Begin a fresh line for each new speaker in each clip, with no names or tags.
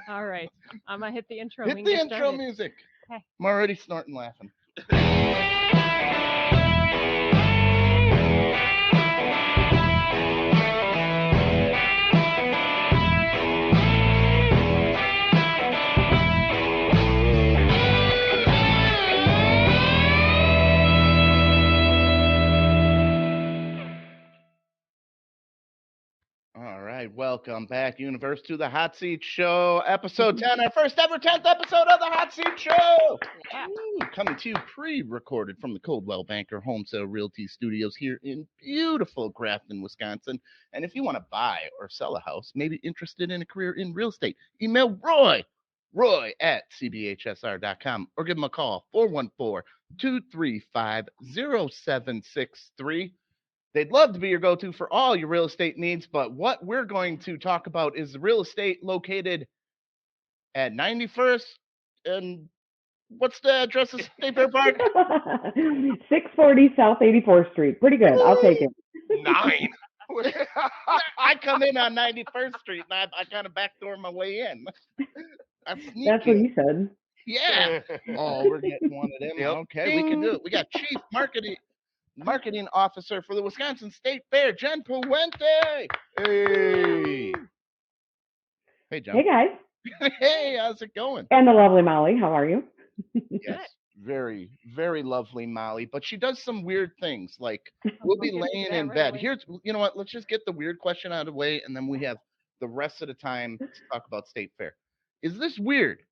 All right. I'm going to hit the intro.
Hit the intro music.
Okay.
I'm already snorting laughing. All right, welcome back, universe, to the Hot Seat Show, episode 10, our first ever 10th episode of the Hot Seat Show.
Yeah.
Ooh, coming to you pre-recorded from the Coldwell Banker Wholesale Realty Studios here in beautiful Grafton, Wisconsin. And if you want to buy or sell a house, maybe interested in a career in real estate, email Roy at cbhsr.com, or give him a call, 414-235-0763. They'd love to be your go-to for all your real estate needs, but what we're going to talk about is the real estate located at 91st and what's the address of State Fair Park?
640 South 84th Street. Pretty good. I'll take it.
9.
I come in on 91st Street and I kind of backdoor my way in.
That's what he said.
Yeah. Oh, we're getting one of them.
Yep.
Okay, we can do it. We got Chief Marketing Officer for the Wisconsin State Fair, Jen Puente. Hey. Hey, Jen.
Hey, guys.
Hey, how's it going?
And the lovely Molly. How are you?
Yes, very, very lovely Molly. But she does some weird things. Like, we'll be laying in bed. Here's, you know what? Let's just get the weird question out of the way, and then we have the rest of the time to talk about State Fair. Is this weird?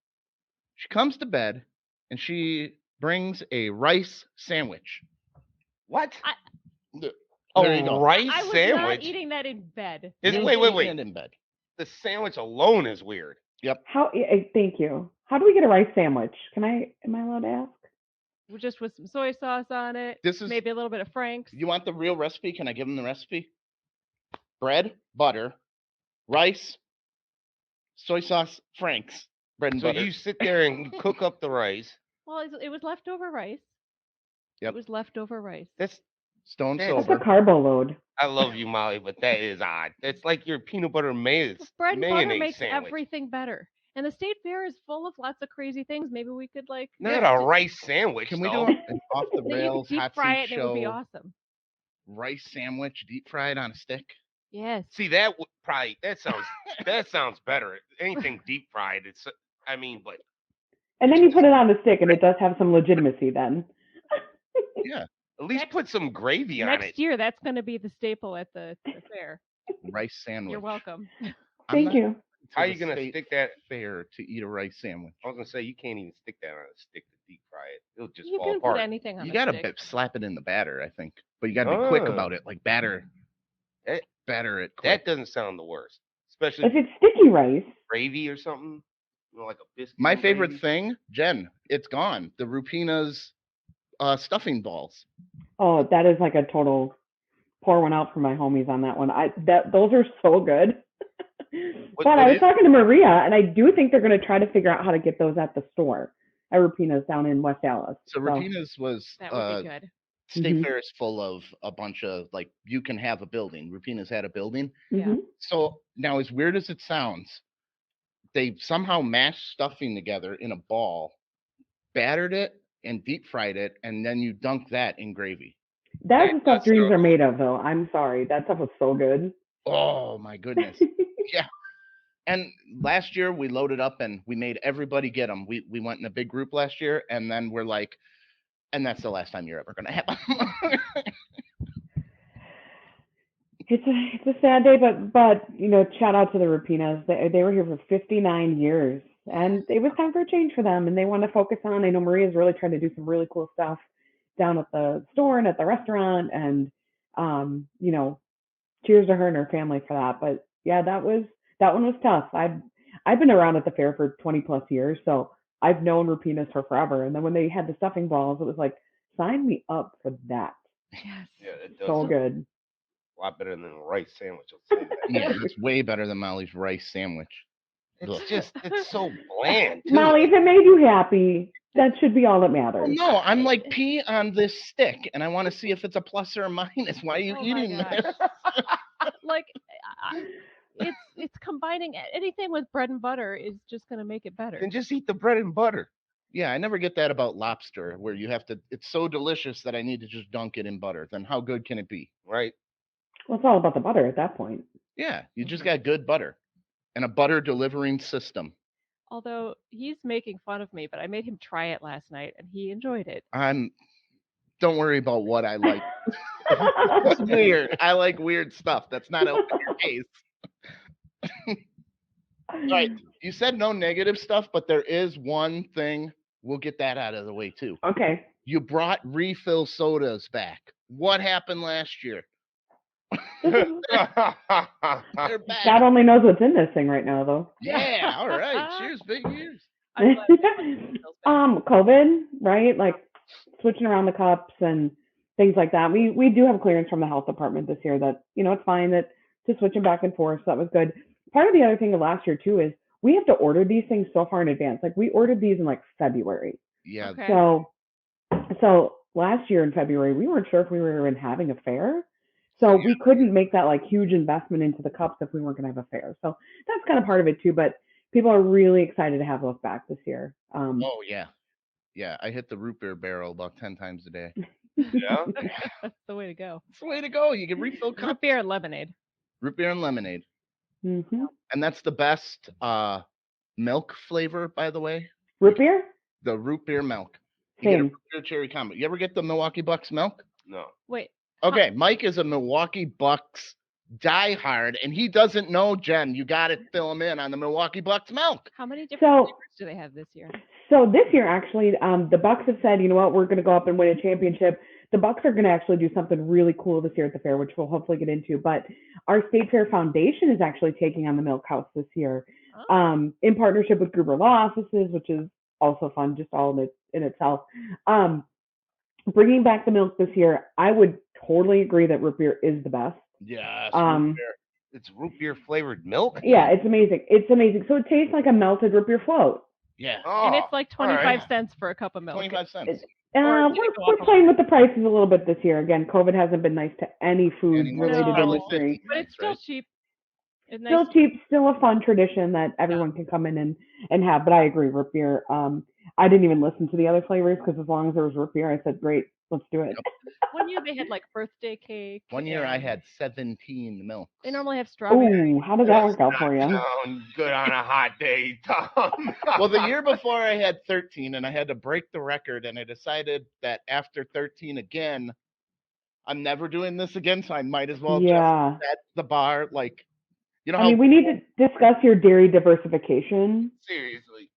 She comes to bed, and she brings a rice sandwich.
What?
There you go.
Rice
I was
sandwich?
not eating that in bed.
Wait.
Eating it in bed.
The sandwich alone is weird.
Yep.
Thank you. How do we get a rice sandwich? Am I allowed to ask?
Just with some soy sauce on it. Maybe a little bit of Frank's.
You want the real recipe? Can I give them the recipe? Bread, butter, rice, soy sauce, Frank's. Bread and butter.
So you sit there and cook up the rice.
Well, it was leftover rice.
Yep.
It was leftover rice.
That's
stone
That's
sober.
a carbo load.
I love you, Molly, but that is odd. It's like your peanut butter mayonnaise.
Bread and butter makes
sandwich.
everything better. And the State Fair is full of lots of crazy things. Maybe we could
not a rice sandwich.
Can we
though.
do an off the rails
deep
hot
fry
seat
it and it would be
show
awesome.
rice sandwich deep fried on a stick?
Yes.
See, that would probably that sounds better. Anything deep fried, but
And then you put it on the stick, and it does have some legitimacy then.
Yeah.
At least put some gravy on it.
Next year, that's going to be the staple at the fair.
Rice sandwich.
You're welcome.
Thank you.
How are you going to stick that
fair to eat a rice sandwich?
I was going to say, you can't even stick that on a stick to deep fry it. It'll just
You
fall
can
apart.
put anything on
You
a
got
stick.
to slap it in the batter, I think. But you got to be quick about it. Like batter it quick.
That doesn't sound the worst. Especially
if it's sticky rice.
Gravy or something. Like a biscuit.
My favorite thing, Jen, it's gone. The Rupina's stuffing balls.
Oh, that is like a total pour one out for my homies on that one. Those are so good. But I was talking to Maria, and I do think they're going to try to figure out how to get those at the store at Rupina's down in West Dallas.
So Rupina's was
that would be good.
State Fair is full of a bunch of you can have a building. Rupina's had a building.
Yeah.
So now, as weird as it sounds, they somehow mashed stuffing together in a ball, battered it, and deep fried it, and then you dunk that in gravy.
That's the stuff dreams are made of, though. I'm sorry. That stuff was so good.
Oh, my goodness. Yeah. And last year, we loaded up, and we made everybody get them. We went in a big group last year, and then we're like, and that's the last time you're ever going to have them.
It's a sad day, but shout out to the Rapinas. They were here for 59 years, and it was time for a change for them, and they want to focus on. I know Maria's really trying to do some really cool stuff down at the store and at the restaurant, and cheers to her and her family for that. But yeah, that one was tough. I've been around at the fair for 20 plus years, so I've known Rapinas for forever. And then when they had the stuffing balls, it was like, sign me up for that.
Yes.
Yeah, it does.
So good.
A lot better than a rice sandwich. I'll say that.
Yeah, it's way better than Molly's rice sandwich.
It's so bland. Too.
Molly, if it made you happy, that should be all that matters.
No, I'm like, pee on this stick, and I want to see if it's a plus or a minus. Why are you eating this?
it's combining anything with bread and butter is just going to make it better.
Then just eat the bread and butter,
Yeah, I never get that about lobster, where you have to. It's so delicious that I need to just dunk it in butter. Then how good can it be?
right?
Well, it's all about the butter at that point.
Yeah, you just got good butter and a butter delivering system.
Although he's making fun of me, but I made him try it last night and he enjoyed it.
I'm. Don't worry about what I like. It's weird. I like weird stuff. That's not your case. Right. You said no negative stuff, but there is one thing. We'll get that out of the way too.
Okay.
You brought refill sodas back. What happened last year? They're back.
God only knows what's in this thing right now, though.
Yeah. All right. Cheers. Big years.
I'm glad that feels bad.
COVID, right? Like switching around the cups and things like that. We do have clearance from the health department this year that it's fine that to switch them back and forth. So that was good. Part of the other thing of last year too is we have to order these things so far in advance. Like we ordered these in like February.
Yeah.
Okay.
So last year in February we weren't sure if we were even having a fair. So we couldn't make that like huge investment into the cups if we weren't going to have a fair. So that's kind of part of it too. But people are really excited to have those back this year.
Oh yeah. Yeah. I hit the root beer barrel about 10 times a day.
Yeah.
That's the way to go.
It's the way to go. You can refill
Root
cups.
beer and lemonade.
Root beer and lemonade.
Mm-hmm.
And that's the best milk flavor, by the way.
Root beer?
The root beer milk. You get a
Same.
root beer cherry combo. You ever get the Milwaukee Bucks milk?
No.
Wait.
Okay, Mike is a Milwaukee Bucks diehard, and he doesn't know, Jen. You got to fill him in on the Milwaukee Bucks milk.
How many different
So
flavors do they have this year?
so this year actually, the Bucks have said, you know what, we're going to go up and win a championship. The Bucks are going to actually do something really cool this year at the fair, which we'll hopefully get into. But our State Fair Foundation is actually taking on the Milk House this year, in partnership with Gruber Law Offices, which is also fun, just all in itself. Bringing back the milk this year, I would totally agree that root beer is the best.
Yes.
Um,
It's root beer flavored milk.
Yeah, it's amazing. It's amazing. So it tastes like a melted root beer float.
Yeah.
Oh,
And it's like
all
25
right.
cents for a cup of milk.
25 cents.
Or did it go
We're
up a
playing with the prices a little bit this year. Again, COVID hasn't been nice to any food
Anymore.
related
No.
Probably
industry.
50
But it's
cents,
still
right?
cheap. It's
Still
nice.
cheap, still a fun tradition that everyone can come in and have. But I agree, root beer. I didn't even listen to the other flavors because as long as there was root beer, I said, great, let's do it.
One year they had like birthday cake.
One year I
and
had 17 milks.
They normally have strawberry.
Ooh, how did that work out for you?
Sound good on a hot day, Tom.
Well, the year before I had 13, and I had to break the record, and I decided that after 13 again, I'm never doing this again, so I might as well
Yeah.
just set the bar. Like, you know
I
how
mean, we need to discuss your dairy diversification.
Seriously.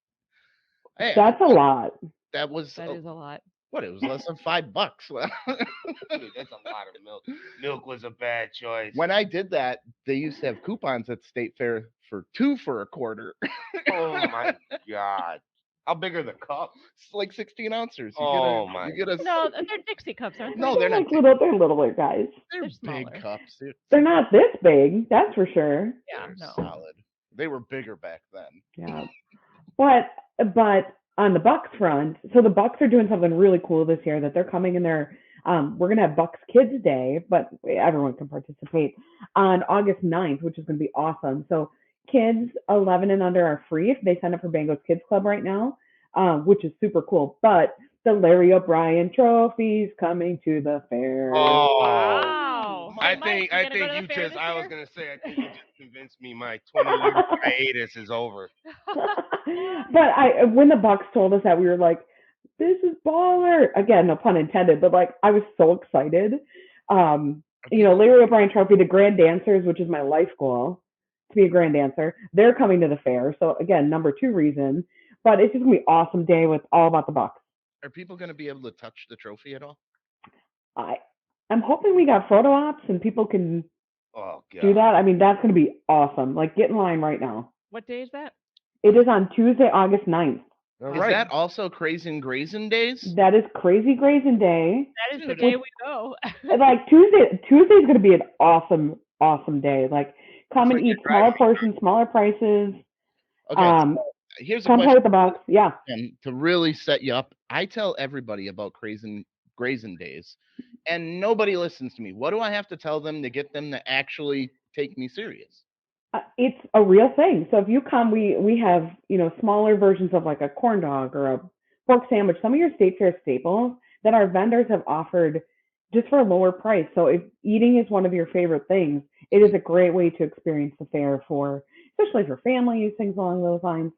hey,
That's a lot.
that was
That is a lot.
what? It was less than $5.
Dude, that's a lot of milk. Milk was a bad choice.
When I did that, they used to have coupons at State Fair for 2 for a quarter.
Oh my god. How big are the cups?
It's like 16 ounces.
Oh, my.
You get a
No, they're Dixie cups, aren't they?
No, they're not.
They're littler guys.
They're
they're
big
smaller.
cups.
They're not this big, that's for sure.
Yeah,
They're
no.
solid. They were bigger back then.
Yeah. But on the Bucks front, so the Bucks are doing something really cool this year that they're coming in there. We're gonna have Bucks Kids Day, but everyone can participate on August 9th, which is gonna be awesome. So kids 11 and under are free if they sign up for Bangos Kids Club right now, which is super cool. But the Larry O'Brien trophy's coming to the fair.
Oh.
Wow.
I
Mike,
think
you
I
gonna
think
go to the
you
fair
just
this
I was
year?
gonna say I think you just convinced me my 20-year hiatus is over.
But when the Bucks told us that, we were like, this is baller. Again, no pun intended, but like I was so excited. Larry O'Brien Trophy, the Grand Dancers, which is my life goal to be a grand dancer, they're coming to the fair. So again, number 2 reason. But it's just gonna be an awesome day with all about the Bucks.
Are people going to be able to touch the trophy at all?
I'm hoping we got photo ops and people can
Oh god.
do that. I mean, that's gonna be awesome. Like get in line right now.
What day is that?
It is on Tuesday, August 9th.
All
Is
right.
that also Crazy and Grazing days?
That is Crazy Grazing Day.
That is the
Dude,
day we go.
And, like Tuesday's gonna be an awesome, awesome day. Like come
So
and
you're
eat smaller
driving-
portions, smaller prices.
Okay, here's a
Come play
question
with the Bucks. Yeah.
to really set you up. I tell everybody about Crazy and Grazing days, and nobody listens to me. What do I have to tell them to get them to actually take me serious?
It's a real thing. So if you come, we have smaller versions of like a corn dog or a pork sandwich. Some of your state fair staples that our vendors have offered just for a lower price. So if eating is one of your favorite things, it is a great way to experience the fair for, especially for families, things along those lines.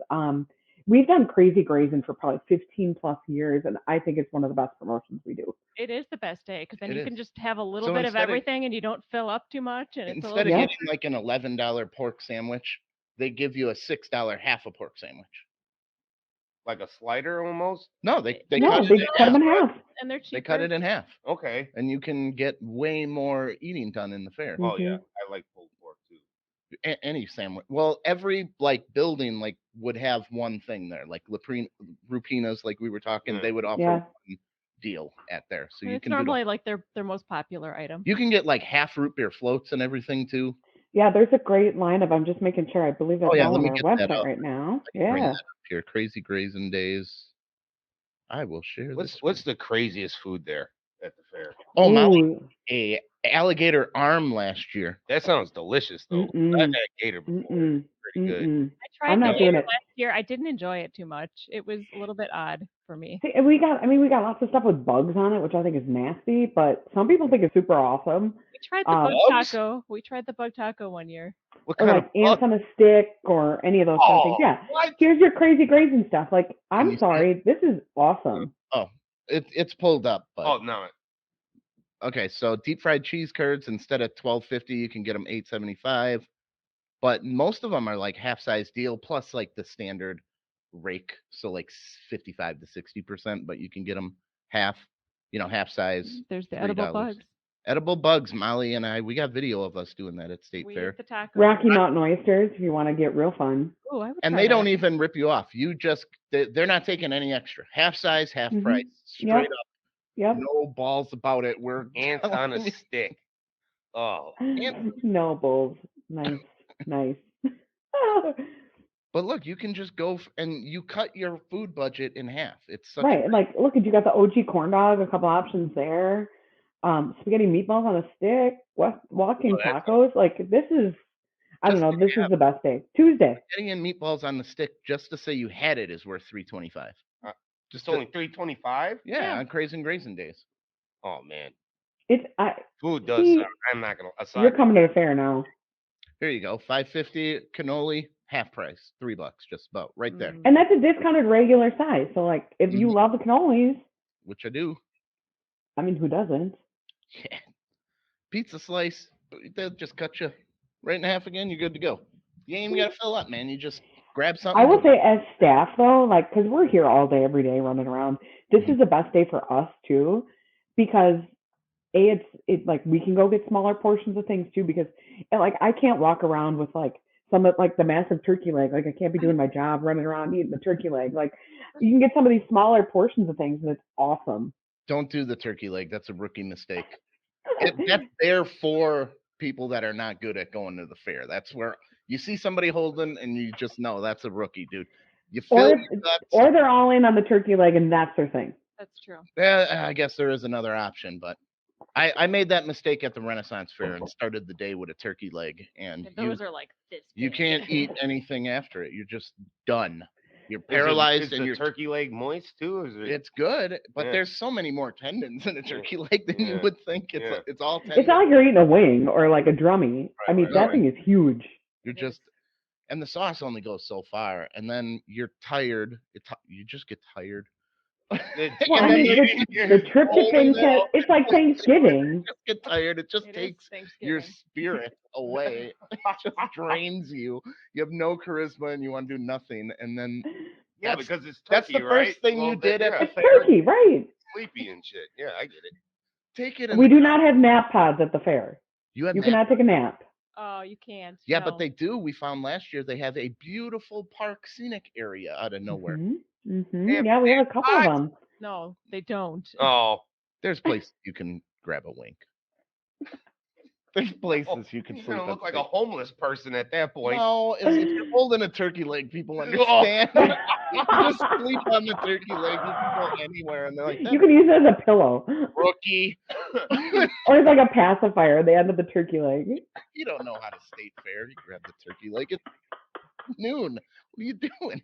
We've done Crazy Grazing for probably 15 plus years, and I think it's one of the best promotions we do.
It is the best day because then
It
you
is.
can just have a little
So
bit of everything and you don't fill up too much, and it's a little
instead of
Yep.
getting like an $11 pork sandwich, they give you a $6 half a pork sandwich.
Like a slider almost.
No, they cut
No,
it
they
in
cut them
half.
in half.
and they're
They cut
cheaper.
it in half,
Okay.
and you can get way more eating done in the fair.
Oh yeah,
Mhm.
I like pulled pork too.
Any sandwich. Well, every like building like would have one thing there, like Rupinas, like we were talking.
Yeah.
They would offer
Yeah.
one deal at there, so
And
you
it's
can do.
normally like their most popular item.
You can get like half root beer floats and everything too.
Yeah, there's a great lineup. I'm just making sure. I believe that's
Oh yeah,
all
let
on
me
our
get that
website
up.
right now.
I can bring that
Yeah.
up here. Crazy Grazing Days. I will share this.
What's the craziest food there at the fair?
Oh, Molly,
Ooh.
a alligator arm last year.
That sounds delicious though. I've
Mm-mm.
had gator before.
Mm-mm.
Pretty good.
Mm-mm.
I
I'm
tried the
not doing
gator
it.
last year. I didn't enjoy it too much. It was a little bit odd for me.
See, we got lots of stuff with bugs on it, which I think is nasty, but some people think it's super awesome.
We tried the bug
Bugs?
taco. We tried the bug taco one year.
What
Or
kind of
like ants on a stick or any of those kind of things.
Oh,
Yeah.
what?
Here's your crazy grazing stuff. Like,
Can you
I'm
see it?
sorry, this is awesome.
Oh, it's pulled up, but
Oh no.
okay. So deep fried cheese curds instead of $12.50, you can get them $8.75. But most of them are like half size deal plus like the standard rake, so like 55 to 60%. But you can get them half, half size.
There's the
$3.
edible bugs.
Edible bugs. Molly and I, we got video of us doing that at State
We
Fair.
ate the tacos.
Rocky Mountain oysters, if you want to get real fun.
Oh, I would
And
try
they
that.
don't even rip you off. You just they're not taking any extra. Half size, half
Mhm.
price, straight
Yep.
up.
Yep.
No balls about it. We're
Ants on a
telling you.
stick. Oh.
No bulls. Nice. Nice.
But look, you can just go and you cut your food budget in half. It's such
Right. Like, look, you got the OG corn dog, a couple options there. Spaghetti meatballs on a stick, walking
that's
tacos. Like, this is, I don't
just
know, this is the best day. Tuesday.
getting in meatballs on the stick just to say you had it is worth $3.25.
Just only $3.25?
Yeah, on Crazy and Grazing Days.
Oh man.
See,
Food does sound, I'm not gonna
you're
aside.
coming to the fair now.
Here you go, $5.50 cannoli, half price, $3, just about right there.
And that's a discounted regular size. So, like, if you
Mhm.
love the cannolis,
Which I do.
I mean, who doesn't?
Yeah. Pizza slice, they'll just cut you right in half again. You're good to go. You ain't even got to fill up, man. You just grab something.
I will say, as staff though, like, because we're here all day, every day, running around. This is the best day for us too, because it's like we can go get smaller portions of things too. Because like I can't walk around with like some of like the massive turkey leg. Like I can't be doing my job running around eating the turkey leg. Like you can get some of these smaller portions of things, and it's awesome.
Don't do the turkey leg. That's a rookie mistake. That's there for people that are not good at going to the fair. That's where you see somebody holding and you just know that's a rookie, dude. You fill your guts.
Or they're all in on the turkey leg and that's their thing.
That's true.
I guess there is another option, but I made that mistake at the Renaissance Fair and started the day with a turkey leg, and
those are like this.
you
big.
can't eat anything after it. You're just done. You're paralyzed,
is
and
the
your
turkey leg moist too? Or is it?
It's good, but
Yeah.
there's so many more tendons in a turkey leg than you would think. It's all tendons.
It's not like you're eating a wing or like a drummy. I mean, that thing is huge.
You're just, and the sauce only goes so far, and then you're tired. You just get tired.
Well, I mean, the tryptophan test, it's like Thanksgiving.
You just get tired. It just
It is
takes
Thanksgiving.
your spirit away. It just drains you. You have no charisma and you want to do nothing. And then
Yeah, because it's turkey,
that's the
right?
first thing
Well,
you did at the
It's
fair.
turkey, right?
Sleepy and shit. Yeah, I get it.
Take it.
We do not have nap pods at the fair.
You
cannot take a nap.
Oh, you can't.
Yeah,
no.
but they do. We found last year they have a beautiful park scenic area out of nowhere.
Yeah, we have a couple of them.
No, they don't.
Oh,
There's places you can grab a wink. There's places you can
He's
sleep
gonna look like a
upstate.
homeless person at that point.
No, if you're holding a turkey leg, people understand. You just sleep on the turkey leg. You can go anywhere, and they're like,
You
"That
can use it as a pillow.
rookie."
Or it's like a pacifier at the end of the turkey leg.
You don't know how to state fair. You grab the turkey leg. It's noon. What are you doing?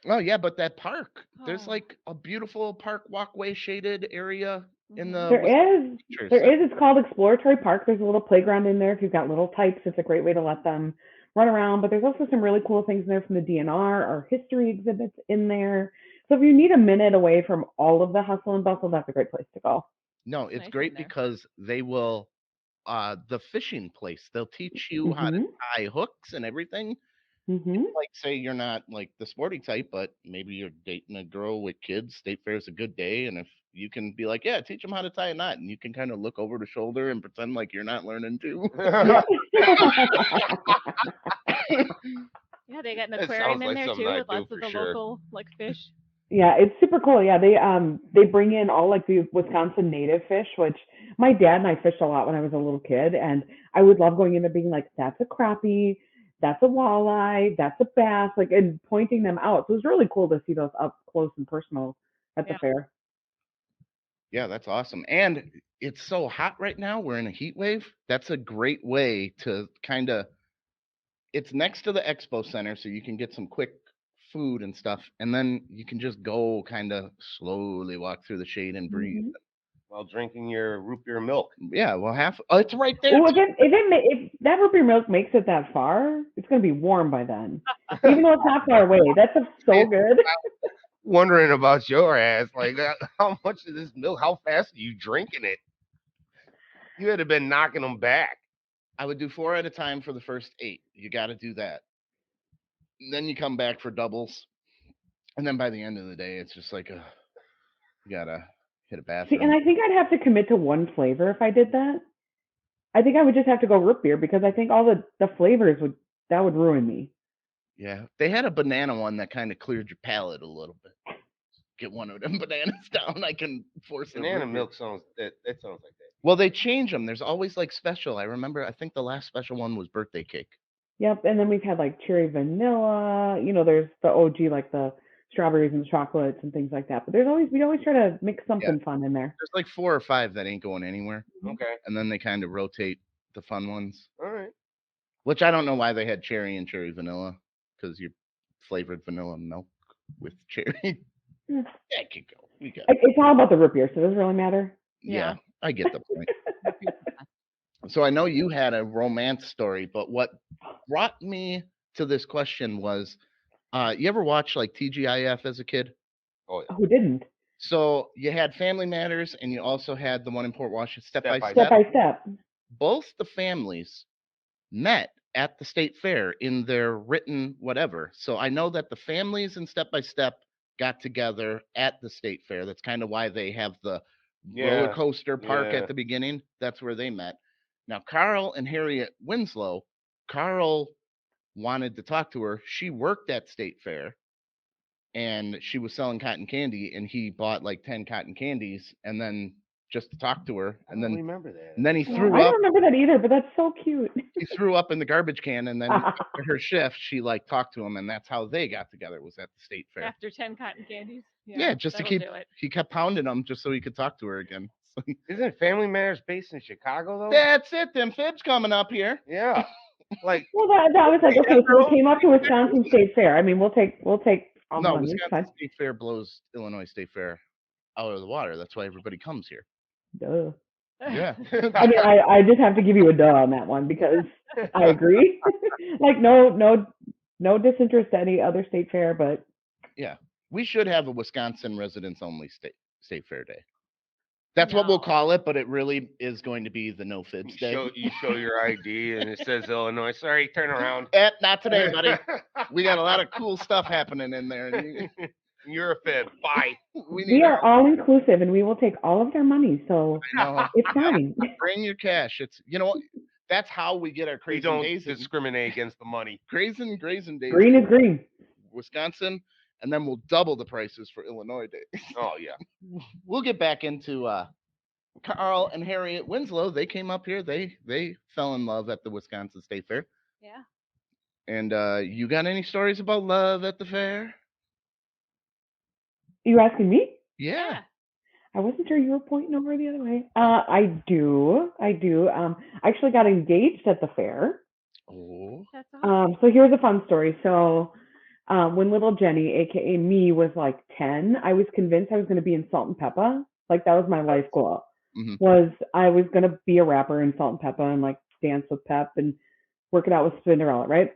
Oh yeah, but that park. There's
Oh.
like a beautiful park walkway shaded area in the
There is.
pictures.
There is. It's called Exploratory Park. There's a little playground in there. If you've got little types, it's a great way to let them run around. But there's also some really cool things in there from the DNR or history exhibits in there. So if you need a minute away from all of the hustle and bustle, that's a great place to go.
No,
It's
it's
nice
great
in there.
because they will the fishing place. They'll teach you how to
Mhm.
tie hooks and everything.
Mhm.
Like say you're not like the sporty type, but maybe you're dating a girl with kids. State fair is a good day, and if you can be like, yeah, teach them how to tie a knot, and you can kind of look over the shoulder and pretend like you're not learning too.
Yep.
Yeah, they got an
That
aquarium
sounds
in
like
there
something
too
I'd
with
do
lots
for
of the
sure.
local like fish.
Yeah, it's super cool. Yeah, they bring in all like the Wisconsin native fish, which my dad and I fished a lot when I was a little kid, and I would love going in there being like, that's a crappie, that's a walleye, that's a bass, like and pointing them out. So it was really cool to see those up close and personal at the
Yeah.
fair.
Yeah, that's awesome. And it's so hot right now. We're in a heat wave. That's a great way to kind of it's next to the expo center so you can get some quick food and stuff and then you can just go kind of slowly walk through the shade and breathe.
Mm-hmm.
While drinking your root beer milk.
Yeah, well half oh, it's right there
Oh,
too.
if that root beer milk makes it that far, it's gonna be warm by then. Even though it's not far away, that's so good.
Wondering about your ass, like how much of this milk? How fast are you drinking it? You had to been knocking them back.
I would do 4 at a time for the first 8. You got to do that. And then you come back for doubles. And then by the end of the day it's just like you got to hit a
See, and
bathroom.
I think I'd have to commit to one flavor if I did that. I think I would just have to go root beer because I think all the flavors would ruin me.
Yeah. They had a banana one that kind of cleared your palate a little bit. Get one of them bananas down. I can force a
Banana
root beer.
milk sounds that sounds like that.
Well, they change them. There's always like special. I remember. I think the last special one was birthday cake.
Yep, and then we've had like cherry vanilla. There's the OG like the strawberries and chocolates and things like that. But we always try to mix
Yeah,
something fun in there.
there's like 4 or 5 that ain't going anywhere,
Okay.
and then they kind of rotate the fun ones.
All right.
Which I don't know why they had cherry and cherry vanilla, because you flavored vanilla milk with cherry.
Mm.
Yeah, it could go. We got.
It's all about the root beer, so it doesn't really matter.
Yeah, I get the point.
Root beer's the best.
So I know you had a romance story, but what brought me to this question was, you ever watch like TGIF as a kid?
Oh yeah.
Who didn't?
So you had Family Matters, and you also had the one in Port Washington, Step by
Step by
Step
Step.
by step.
Both the families met at the state fair in their written whatever. So I know that the families in Step by Step got together at the state fair. That's kind of why they have the roller
Yeah.
coaster park
Yeah.
at the beginning. That's where they met. Now, Carl and Harriet Winslow, Carl wanted to talk to her. She worked at state fair and she was selling cotton candy, and he bought like 10 cotton candies and then just to talk to her.
I
And
don't
then
remember that.
and then he
Yeah,
threw
I
up.
don't remember that either, but that's so cute.
He threw up in the garbage can, and then after her shift, she like talked to him, and that's how they got together. Was at the state fair.
After 10 cotton candies.
Yeah, just to
that'll
keep.
do it.
He kept pounding them just so he could talk to her again.
Isn't Family Matters based in Chicago though?
That's it. Them fibs coming up here.
Yeah. Like
Well, that was like, okay, so we came up to Wisconsin State Fair. I mean, we'll take all the
No,
money. It's
Wisconsin
fine.
State Fair blows Illinois State Fair out of the water. That's why everybody comes here.
Duh.
Yeah.
I mean, I just have to give you a duh on that one because I agree. Like, no disinterest to any other state fair, but
Yeah. We should have a Wisconsin residents only state fair day. That's what we'll
No.
call it, but it really is going to be the no fibs
you
day.
show your ID and it says Illinois. Sorry, turn around.
Not today, buddy. We got a lot of cool stuff happening in there. And
You're a fib. Bye.
we are all inclusive and we will take all of their money, so
No,
it's fine.
bring your cash. It's that's how we get our
We
crazy
don't
days.
discriminate against the money.
Grazing days.
Green is green.
Wisconsin, and then we'll double the prices for Illinois days.
Oh yeah.
We'll get back into Carl and Harriet Winslow, they came up here. They fell in love at the Wisconsin State Fair.
Yeah.
And you got any stories about love at the fair?
You asking me?
Yeah.
Yeah.
I wasn't sure you were pointing over the other way. I do. I do. I actually got engaged at the fair.
Oh.
That's awesome.
So here's a fun story. So when little Jenny, aka me, was like 10, I was convinced I was going to be in Salt and Peppa. Like that was my life goal.
Hmm.
Was I was going to be a rapper in Salt and Peppa and like dance with Pep and work it out with Cinderella, right?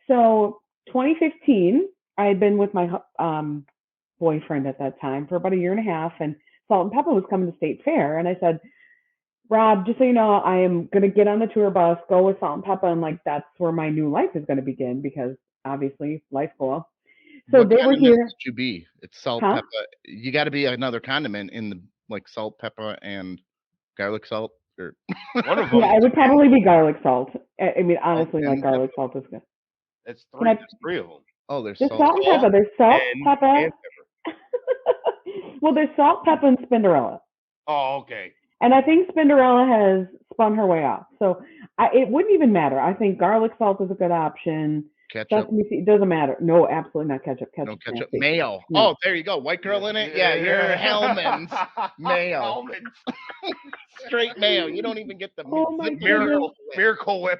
So 2015, I had been with my boyfriend at that time for about a year and a half, and Salt and Peppa was coming to State Fair, and I said, Rob, just so you know, I am gonna get on the tour bus, go with Salt and Peppa, and like that's where my new life is gonna begin because obviously life goal. So
What
they were
condiment
here,
should you be? It's salt,
huh?
pepper. You got to be another condiment in the like salt, pepper, and garlic salt, or
One of
Yeah,
them
I would probably be garlic salt. I mean,
salt
honestly, like
and pepper.
garlic salt is good.
That's
Can
three.
I?
There's three of them.
Oh, there's
There's
salt.
salt and pepper.
Salt
There's salt,
and
pepper.
pepper.
Well, there's salt, pepper, and Spinderella.
Oh, okay.
And I think Spinderella has spun her way off. So it wouldn't even matter. I think garlic salt is a good option.
Ketchup.
Sesame seed, it doesn't matter. No, absolutely not ketchup.
No
Ketchup's
ketchup.
nasty.
Mayo.
No.
Oh, there you go. White girl in it. Yeah, you're Hellman's mayo.
Hellman's.
Straight mayo. You don't even get the
Oh my
zip
goodness.
Miracle Whip.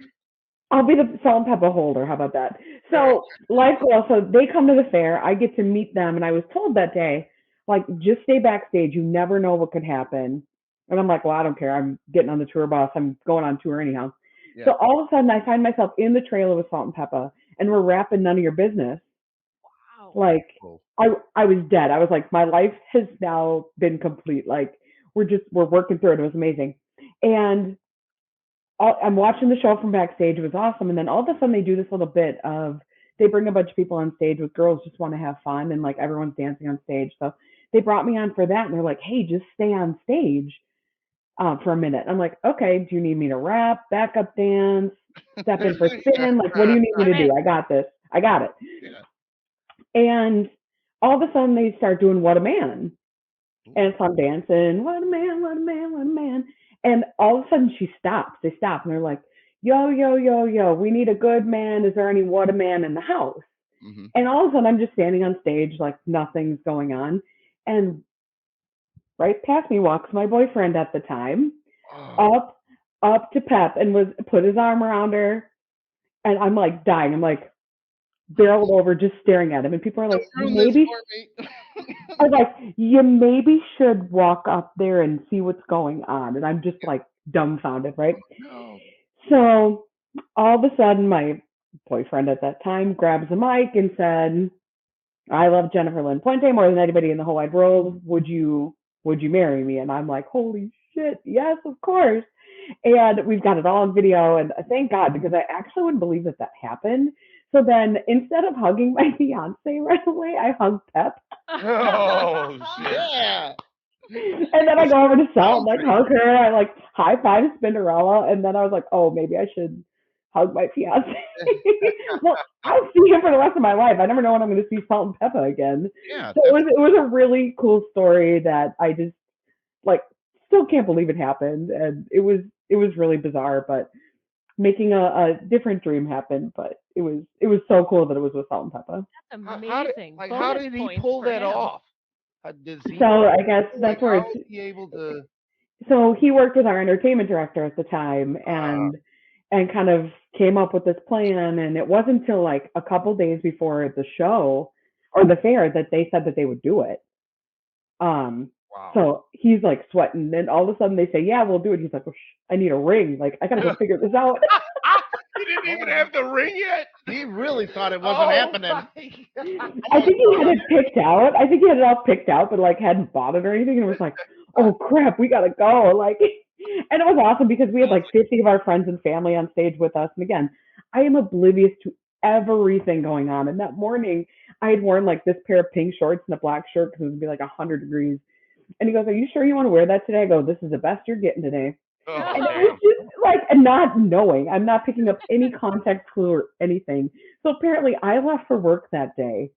I'll be the salt and pepper holder. How about that? So, like, so they come to the fair. I get to meet them, and I was told that day, like, just stay backstage. You never know what could happen. And I'm like, well, I don't care. I'm getting on the tour bus. I'm going on tour anyhow.
Yeah.
So all of a sudden, I find myself in the trailer with Salt and Pepper, and we're rapping "None of Your Business."
Wow.
Like,
Oh.
I was dead. I was like, my life has now been complete. Like, we're working through it. It was amazing, and I'm watching the show from backstage. It was awesome. And then all of a sudden they do this little bit of they bring a bunch of people on stage with girls just want to have fun and like everyone's dancing on stage. So they brought me on for that and they're like, hey, just stay on stage for a minute. I'm like, okay, do you need me to rap, backup dance, step in for spin? Like, what do you need me to do? I got this. I got it.
Yeah.
And all of a sudden they start doing What a Man. And so I'm dancing, what a man, what a man, what a man. And all of a sudden she stops. They stop and they're like, yo, yo, yo, yo, we need a good man. Is there any what a man in the house?
Mm-hmm.
And all of a sudden I'm just standing on stage like nothing's going on. And right past me walks my boyfriend at the time,
Oh.
up to Pep and was put his arm around her. And I'm like dying. I'm like barreled over just staring at him. And people are like,
Don't ruin this
maybe
for me.
I was like, you maybe should walk up there and see what's going on. And I'm just like dumbfounded, right?
No.
So all of a sudden, my boyfriend at that time grabs the mic and said, I love Jennifer Lynn Puente more than anybody in the whole wide world. Would you marry me? And I'm like, holy shit, yes, of course. And we've got it all on video. And thank God, because I actually wouldn't believe that that happened. So then instead of hugging my fiance right away, I hugged Pep.
Oh shit.
Yeah.
And then I go over to Salt, like hug her. I like high five Spinderella, and then I was like, oh, maybe I should hug my fiance. Well, I'll see him for the rest of my life. I never know when I'm going to see Salt and Peppa again.
Yeah.
So it was a really cool story that I just like still can't believe it happened, and it was really bizarre, but making a different dream happen. But it was so cool that it was with Salt and Peppa.
That's
How did
amazing.
how
Bonus
did he
points
pull
for
that
him.
off? Does he?
So I guess
Like,
that's where
how
it's
is he able to?
so he worked with our entertainment director at the time and kind of came up with this plan, and it wasn't until like a couple days before the show or the fair that they said that they would do it.
Wow.
So he's like sweating, and all of a sudden they say, yeah, we'll do it. He's like, oh, I need a ring, like I gotta go figure this out.
He didn't even have the ring yet.
He really thought it wasn't happening.
I think he had it picked out. I think he had it all picked out, but like hadn't bought it or anything, and it was like, oh crap, we gotta go. Like, and it was awesome because we had like 50 of our friends and family on stage with us. And again, I am oblivious to everything going on. And that morning, I had worn like this pair of pink shorts and a black shirt because it would be like 100 degrees. And he goes, are you sure you want to wear that today? I go, this is the best you're getting today.
Oh,
And it was just like not knowing. I'm not picking up any context clue or anything. So apparently I left for work that day.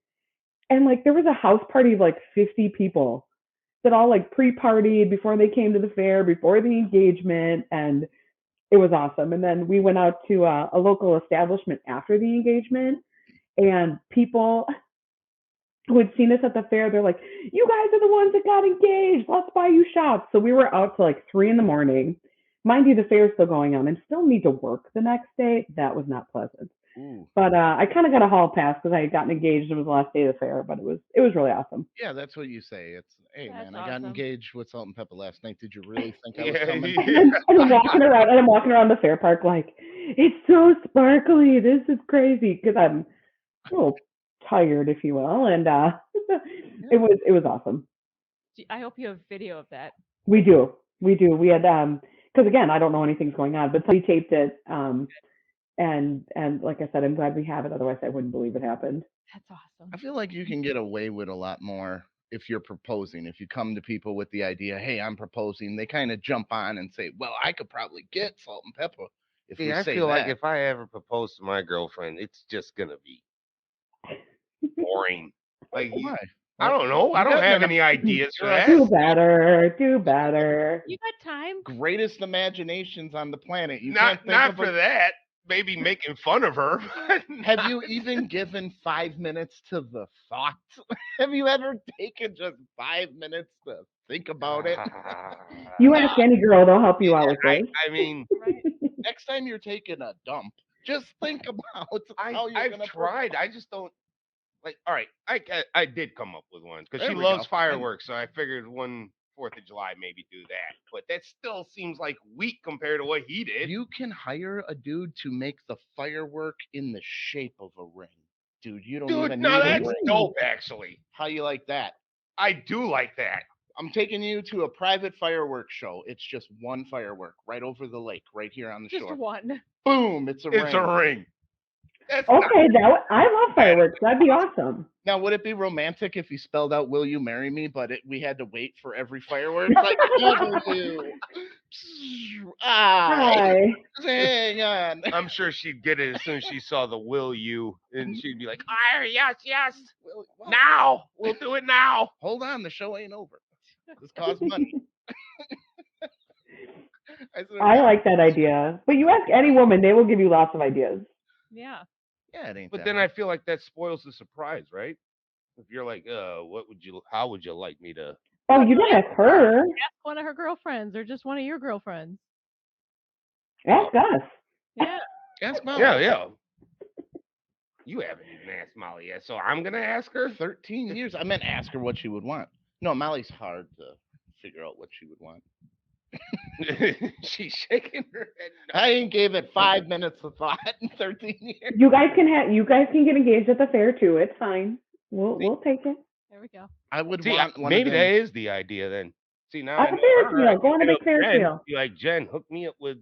And like there was a house party of like 50 people. that all like pre-partied before they came to the fair, before the engagement, and it was awesome. And then we went out to a local establishment after the engagement, and people who had seen us at the fair, they're like, "You guys are the ones that got engaged. Let's buy you shots." So we were out till like 3 in the morning. Mind you, the fair's still going on, and still need to work the next day. That was not pleasant.
Ooh.
But I kind of got a hall pass because I had gotten engaged. It was the last day of the fair, but it was really awesome.
Yeah, that's what you say. It's, hey
That's
man, I got
awesome.
engaged with Salt and Pepper last night. Did you really think I was
Yeah,
coming?
And I'm walking around the fair park like, it's so sparkly. This is crazy because I'm a little tired, if you will, and it was awesome.
I hope you have video of that.
We do. We had because again, I don't know anything's going on, but somebody taped it. And like I said, I'm glad we have it. Otherwise, I wouldn't believe it happened.
That's awesome.
I feel like you can get away with a lot more if you're proposing. If you come to people with the idea, hey, I'm proposing, they kind of jump on and say, well, I could probably get Salt and Pepper if
See,
we
I
say
feel like
that.
if I ever propose to my girlfriend, it's just gonna be boring. Like
Why?
I don't know. I
You
don't
got
have
an
any ideas for that.
Do better. Do better.
You got time?
greatest imaginations on the planet. You
Not
can't think of
for that. Maybe making fun of her.
Have you even given 5 minutes to the thought? Have you ever taken just 5 minutes to think about it?
You ask any girl, they'll help you out with
I,
this.
I mean,
Right.
Next time you're taking a dump, just think about how you're
I've
gonna
tried. I just don't like. All right, I did come up with one because
There
she
we
loves
go.
fireworks, so I figured one 4th of July maybe do that. But that still seems like weak compared to what he did.
You can hire a dude to make the firework in the shape of a ring. Dude, you don't
Dude,
even
no,
need a
that's
ring.
dope. Actually,
How you like that?
I do like that.
I'm taking you to a private fireworks show. It's just one firework right over the lake, right here on the
Just
shore.
one.
Boom! It's a
It's
ring.
a ring. That's not
Okay, I love fireworks. That'd be awesome.
Now, would it be romantic if he spelled out "Will you marry me"? But we had to wait for every firework. Like, W.
Hi.
Hang on.
I'm sure she'd get it as soon as she saw the "will you," and she'd be like, "Oh, yes, yes,
Well,
now we'll do it now."
hold on, the show ain't over. This costs money.
I like that idea. But you ask any woman, they will give you lots of ideas.
Yeah.
Yeah, it ain't.
But
that
then
hard.
I feel like that spoils the surprise, right? If you're like, how would you like me to?
Oh, you don't ask her.
Ask one of her girlfriends or just one of your girlfriends.
Ask us.
Yeah.
Ask Molly.
Yeah. You haven't even asked Molly yet, so I'm gonna ask her.
13 years. I meant ask her what she would want. No, Molly's hard to figure out what she would want.
She's shaking her head. No.
I ain't gave it 5 minutes of thought in 13 years.
You guys can get engaged at the fair too. It's fine. We'll take it.
There we go.
I would
See,
want one
maybe
of them.
that is the idea then. See, now I
On a
know
Ferris
her. I
wheel. Go on a
hit
big
up
Ferris
Jen,
wheel.
be like, Jen, hook me up with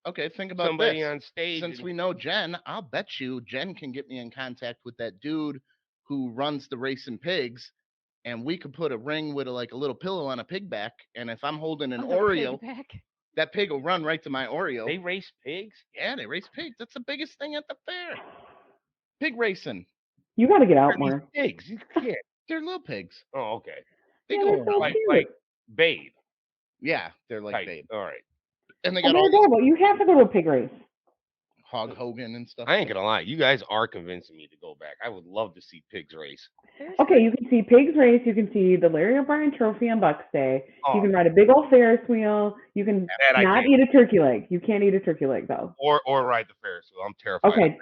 Okay, think about
somebody
this.
on stage.
Since
and-
we know Jen, I'll bet you Jen can get me in contact with that dude who runs the racing pigs, and we could put a ring with like a little pillow on a pig back, and if I'm holding an
On the
Oreo,
piggyback.
that pig will run right to my Oreo.
They race pigs?
Yeah, they race pigs. That's the biggest thing at the fair. Pig racing.
You got to get
What
out
are these
more.
pigs? You can't.
They're little pigs.
Oh, okay.
They
Yeah,
go
they're so
around.
cute.
Like Babe.
Yeah, they're like
Type.
babe.
All right.
And they
Oh,
got
they're
all these
adorable. You have to go to a pig race.
Hog Hogan and stuff.
I ain't gonna lie. You guys are convincing me to go back. I would love to see pigs race.
Okay, you can see pigs race. You can see the Larry O'Brien Trophy on Bucks Day.
Oh.
You can ride a big old Ferris wheel. You can
That I
not
can't.
eat a turkey leg. You can't eat a turkey leg though.
Or ride the Ferris wheel. I'm terrified.
Okay.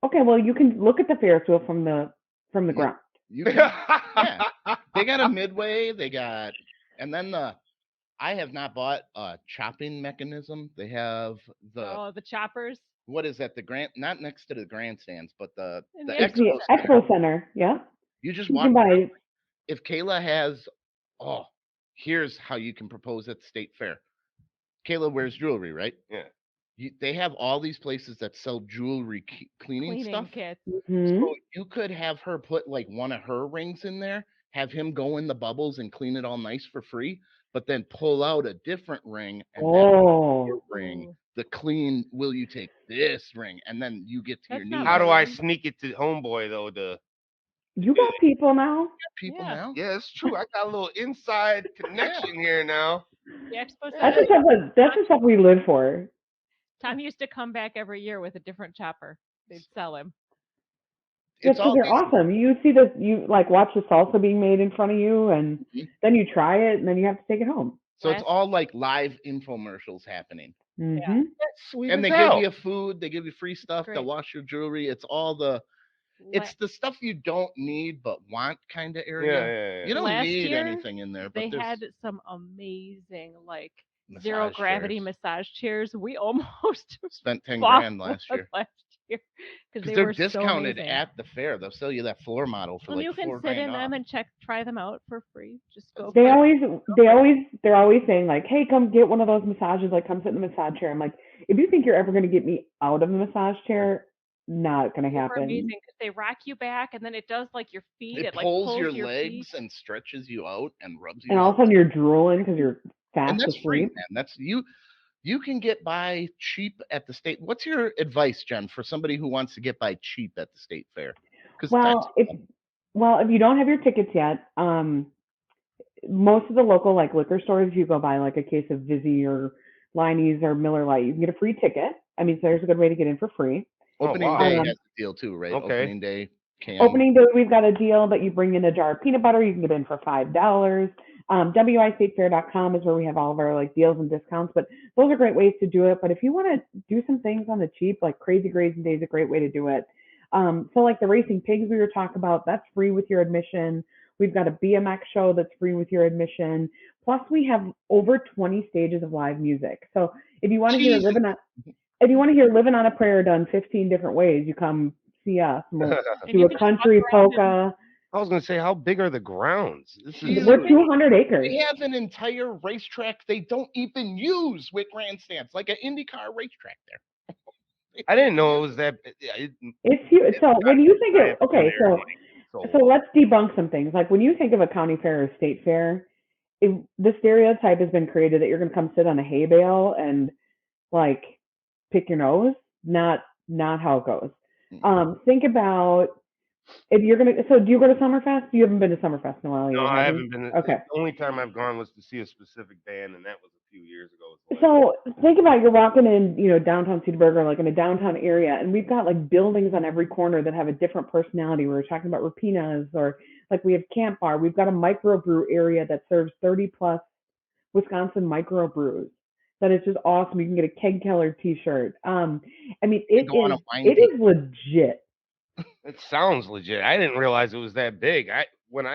Okay, well you can look at the Ferris wheel from the ground.
You can, yeah. They got a midway. They got, and then I have not bought a chopping mechanism. They have
the choppers.
what is that? The grand, not next to the grandstands, but the
In the
It's
expo
the
center.
Expo Center. Yeah.
You just
You
walk.
can buy.
If Kayla has, oh, here's how you can propose at the state fair. Kayla wears jewelry, right?
Yeah.
They have all these places that sell jewelry cleaning stuff.
kits.
Mhm.
So you could have her put like one of her rings in there, have him go in the bubbles and clean it all nice for free, but then pull out a different ring and
Oh.
your ring, the clean, will you take this ring? And then you get to your
That's
knee.
not
How do I
Marlene.
sneak it to homeboy though?
You got people now.
People
Yeah.
now.
Yeah, it's true. I got a little inside
Yeah.
connection here now.
The expo said
That's
that
the stuff that's the stuff we live for.
Tom used to come back every year with a different chopper. They'd sell him.
Just
It's
because
all
they're
these.
awesome. You see this, you like watch the salsa being made in front of you, and
Mhm.
then you try it, and then you have to take it home.
So it's
Last,
all like live infomercials happening.
yeah,
That's sweet
And
as
they give
hell.
you food, they give you free stuff, they'll
great.
wash your jewelry.
La-
It's the stuff you don't need but want kind of
Yeah,
area.
yeah, yeah.
You don't
Last
need
year,
anything in there, but
they
there's
had some amazing, like, zero
massage
gravity
chairs.
massage chairs. We almost
Spent 10
bought
grand
one
last year.
last year because
Because
they
they're
were so
discounted
amazing.
at the fair. They'll sell you that floor model for
And
like
you can
four
sit
grand
in them
off.
and try them out for free. Just go
They
for it.
always,
Go
they
for it.
always, they're always saying like, "Hey, come get one of those massages. Like, come sit in the massage chair." I'm like, if you think you're ever gonna get me out of the massage chair, not gonna
They were amazing
happen.
because they rock you back and then it does like your feet.
It
It like
pulls your
pulls your feet.
legs and stretches you out and rubs
And
you
all
out.
of a sudden you're drooling because you're
And
fast
that's free,
asleep.
man. That's you. You can get by cheap at the state. What's your advice, Jen, for somebody who wants to get by cheap at the state fair? Because
Well, if you don't have your tickets yet, most of the local like liquor stores, if you go buy like a case of Vizzy or Liney's or Miller Lite, you can get a free ticket. I mean, so there's a good way to get in for free.
Oh
opening
wow.
day
Um,
has a deal too, right?
Okay.
Opening day can.
Opening day, we've got a deal that you bring in a jar of peanut butter. You can get in for $5. WIStatefair.com is where we have all of our like deals and discounts. But those are great ways to do it. But if you want to do some things on the cheap, like Crazy Grazing Day is a great way to do it. So like the Racing Pigs we were talking about, that's free with your admission. We've got a BMX show that's free with your admission. Plus, we have over 20 stages of live music. So if you want to hear
Jesus.
Living on a Prayer done 15 different ways, you come see us. And we'll
And
do
you
a
can just walk
country
around and
polka.
I was gonna say, how big are the grounds? This is
We're
Jesus.
200 acres.
They have an entire racetrack they don't even use with grandstands, like an IndyCar racetrack there.
I didn't know it was that.
It's huge. So when you think
I
of,
haven't been
okay,
there in like so
so
long.
let's debunk some things. Like when you think of a county fair or state fair, the stereotype has been created that you're going to come sit on a hay bale and like pick your nose. Not how it goes. Think about if you're gonna. So do you go to Summerfest? You haven't been to Summerfest in a while
No,
either,
I
have you?
haven't been.
Okay.
The only time I've gone was to see a specific band, and that was a few years ago. Was the last.
So think about you're walking in, downtown Cedarburg or like in a downtown area, and we've got like buildings on every corner that have a different personality. We were talking about Rapinas, or like we have Camp Bar. We've got a microbrew area that serves 30 plus Wisconsin microbrews. That is just awesome. You can get a Keg Keller T-shirt. I mean,
They go on a wine
it
tasting.
is legit.
It sounds legit. I didn't realize it was that big.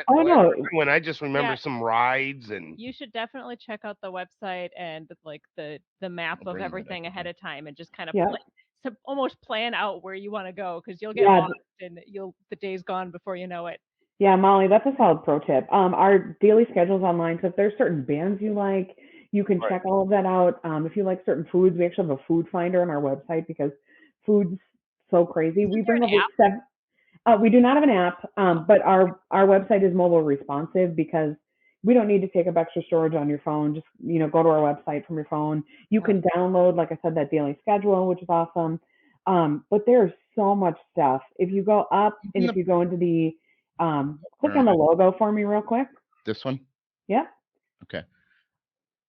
Oh no,
When I just remember
yeah,
some rides and
you should definitely check out the website and like the map
I'll
of
bring that up
everything ahead
again.
of time and just kind of
yeah,
almost plan out where you want to go because you'll get
yeah.
lost and the day's gone before you know it.
Yeah, Molly, that's a solid pro tip. Our daily schedule's online, so if there's certain bands you like, you can
right.
check all of that out. If you like certain foods, we actually have a food finder on our website because food's so crazy.
Isn't
We
there
bring
an
over
app?
seven. We do not have an app, but our website is mobile responsive because we don't need to take up extra storage on your phone. Just go to our website from your phone. You
Oh,
can download, like I said, that daily schedule, which is awesome. But there's so much stuff. If you go up and
Even
if you go into the click
where
on
am
the
I?
logo for me real quick.
This one?
Yep.
Okay.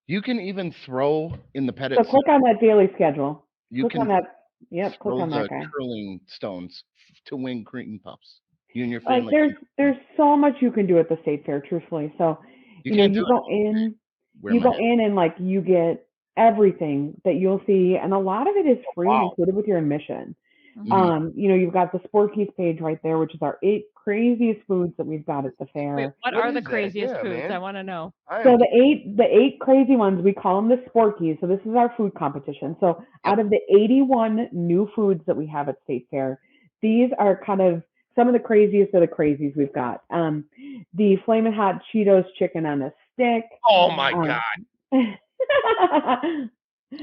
You can even throw in the Pettit
So
Center.
click on that daily schedule.
You
Click on
can
that. Yep. Click
throw
on that
the
guy.
curling stones to win cream puffs. You and your
Like
family.
there's so much you can do at the state fair, truthfully. So
You can't do
you
it.
go in.
Wear
You
my
go
hat.
in and like you get everything that you'll see, and a lot of it is free and
Wow.
included with your admission.
mhm.
You've got the Sport Keys page right there, which is our 8 craziest foods that we've got at the
Wait,
fair.
what
What
are the
is that?
craziest
Yeah,
foods? I
man.
want to know.
I
So
am.
the eight crazy ones, we call them the Sport Keys. So this is our food competition. So
Yep.
out of the 81 new foods that we have at State Fair, these are kind of some of the craziest of the crazies we've got. The Flamin' Hot Cheetos chicken on a stick.
Oh my
Um,
god.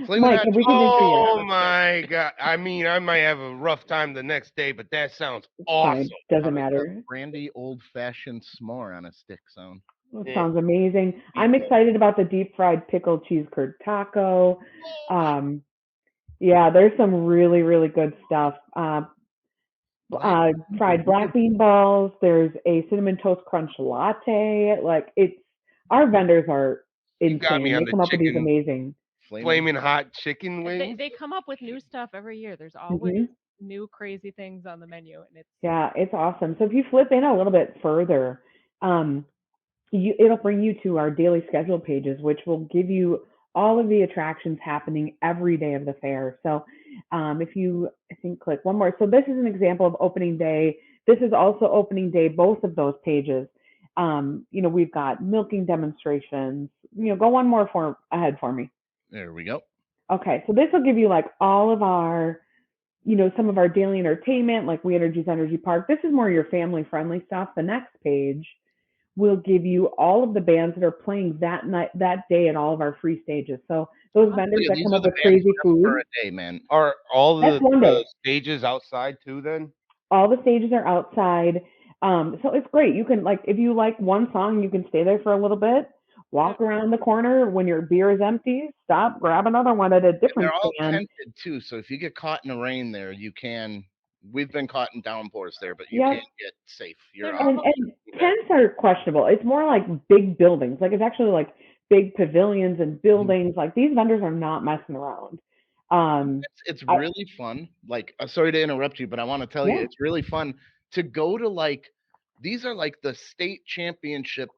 Flamin'
Mike,
Hot
have we
Cheetos
convinced you yet?
Oh
on a stick.
my god. I mean, I might have a rough time the next day, but that sounds
Fine,
awesome.
How
doesn't
does the
matter.
brandy old fashioned s'more on a stick sound?
It
Yeah.
sounds amazing. I'm
Meatloaf.
excited about the deep fried pickled cheese curd taco. Yeah, there's some really, really good stuff. fried black bean balls. There's a cinnamon toast crunch latte. Like it's our vendors are
You got me
insane.
on
They
the
come up with these
chicken,
amazing.
flaming hot chicken
They
wings.
they come up with new stuff every year. There's always
Hmm.
new crazy things on the menu, and it's
Yeah, it's awesome. So if you flip in a little bit further, um, it'll bring you to our daily schedule pages, which will give you all of the attractions happening every day of the fair. So if you, I think, click one more. So this is an example of opening day. This is also opening day, both of those pages. We've got milking demonstrations. Go one more ahead for me.
There we go.
Okay, so this will give you like all of our, some of our daily entertainment, like We Introduce Energy Park. This is more your family friendly stuff. The next page will give you all of the bands that are playing that night, that day at all of our free stages. So those vendors
Yeah,
that
these
come
are
up
the
with
bands
crazy
just for
food,
a day, man.
Are all
that's one
the
day.
stages outside too? Then
All the stages are outside. So it's great. You can like if you like one song, you can stay there for a little bit, walk around the corner when your beer is empty, stop, grab another one at a
And they're
different
all
stand.
tented too, so if you get caught in the rain there, you can. We've been caught in downpours there, but you
Yep.
can get safe. You're
they're
on.
And
almost
tents are questionable. It's more like big buildings. Like it's actually like big pavilions and buildings. Like these vendors are not messing around. Um,
It's
I,
really fun. Like, sorry to interrupt you, but I want to tell you,
yeah.
it's really fun to go to like these are like the state championship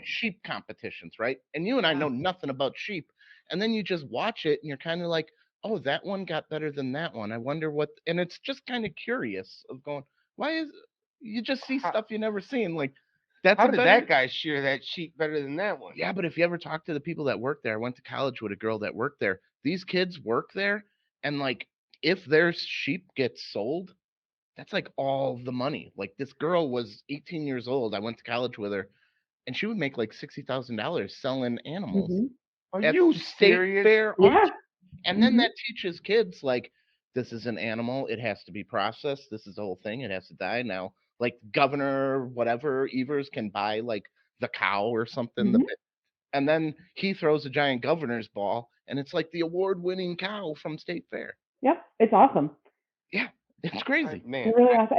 sheep competitions, right? And you and I know nothing about sheep, and then you just watch it, and you're kind of like, oh, that one got better than that one. I wonder what. And it's just kind of curious of going, why is you just see
how,
stuff you never seen like. That's
how
a
did
better.
that guy shear that sheep better than that one?
Yeah, but if you ever talk to the people that work there, I went to college with a girl that worked there. These kids work there, and like if their sheep gets sold, that's like all the money. Like this girl was 18 years old. I went to college with her, and she would make like $60,000 selling animals
Hmm.
Are
at
you
the state
serious?
fair
Yeah.
and then
Hmm.
that teaches kids like this is an animal, it has to be processed. This is the whole thing. It has to die now. Like Governor whatever Evers can buy like the cow or something,
Hmm.
and then he throws a giant governor's ball, and it's like the award-winning cow from State Fair.
Yep. It's awesome.
Yeah, it's crazy.
It's
Man,
really awesome.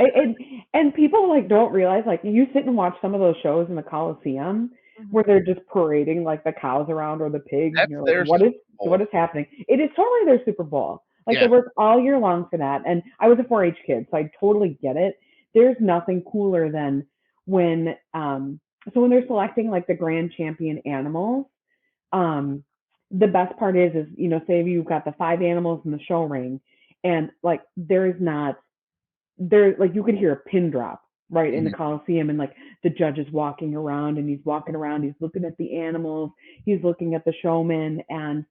And people like don't realize like you sit and watch some of those shows in the Coliseum where they're just parading like the cows around or the pigs, and
That's
you're like,
their
what
Super
is
Bowl.
happening? It is totally their Super Bowl. Like they
Yeah,
work all year long for that. And I was a 4-H kid, so I totally get it. There's nothing cooler than when when they're selecting like the grand champion animals. Um, the best part is say you've got the 5 animals in the show ring, and like there is not there like you could hear a pin drop right in the
mhm,
Coliseum, and like the judge is walking around and he's walking around, he's looking at the animals, he's looking at the showman, and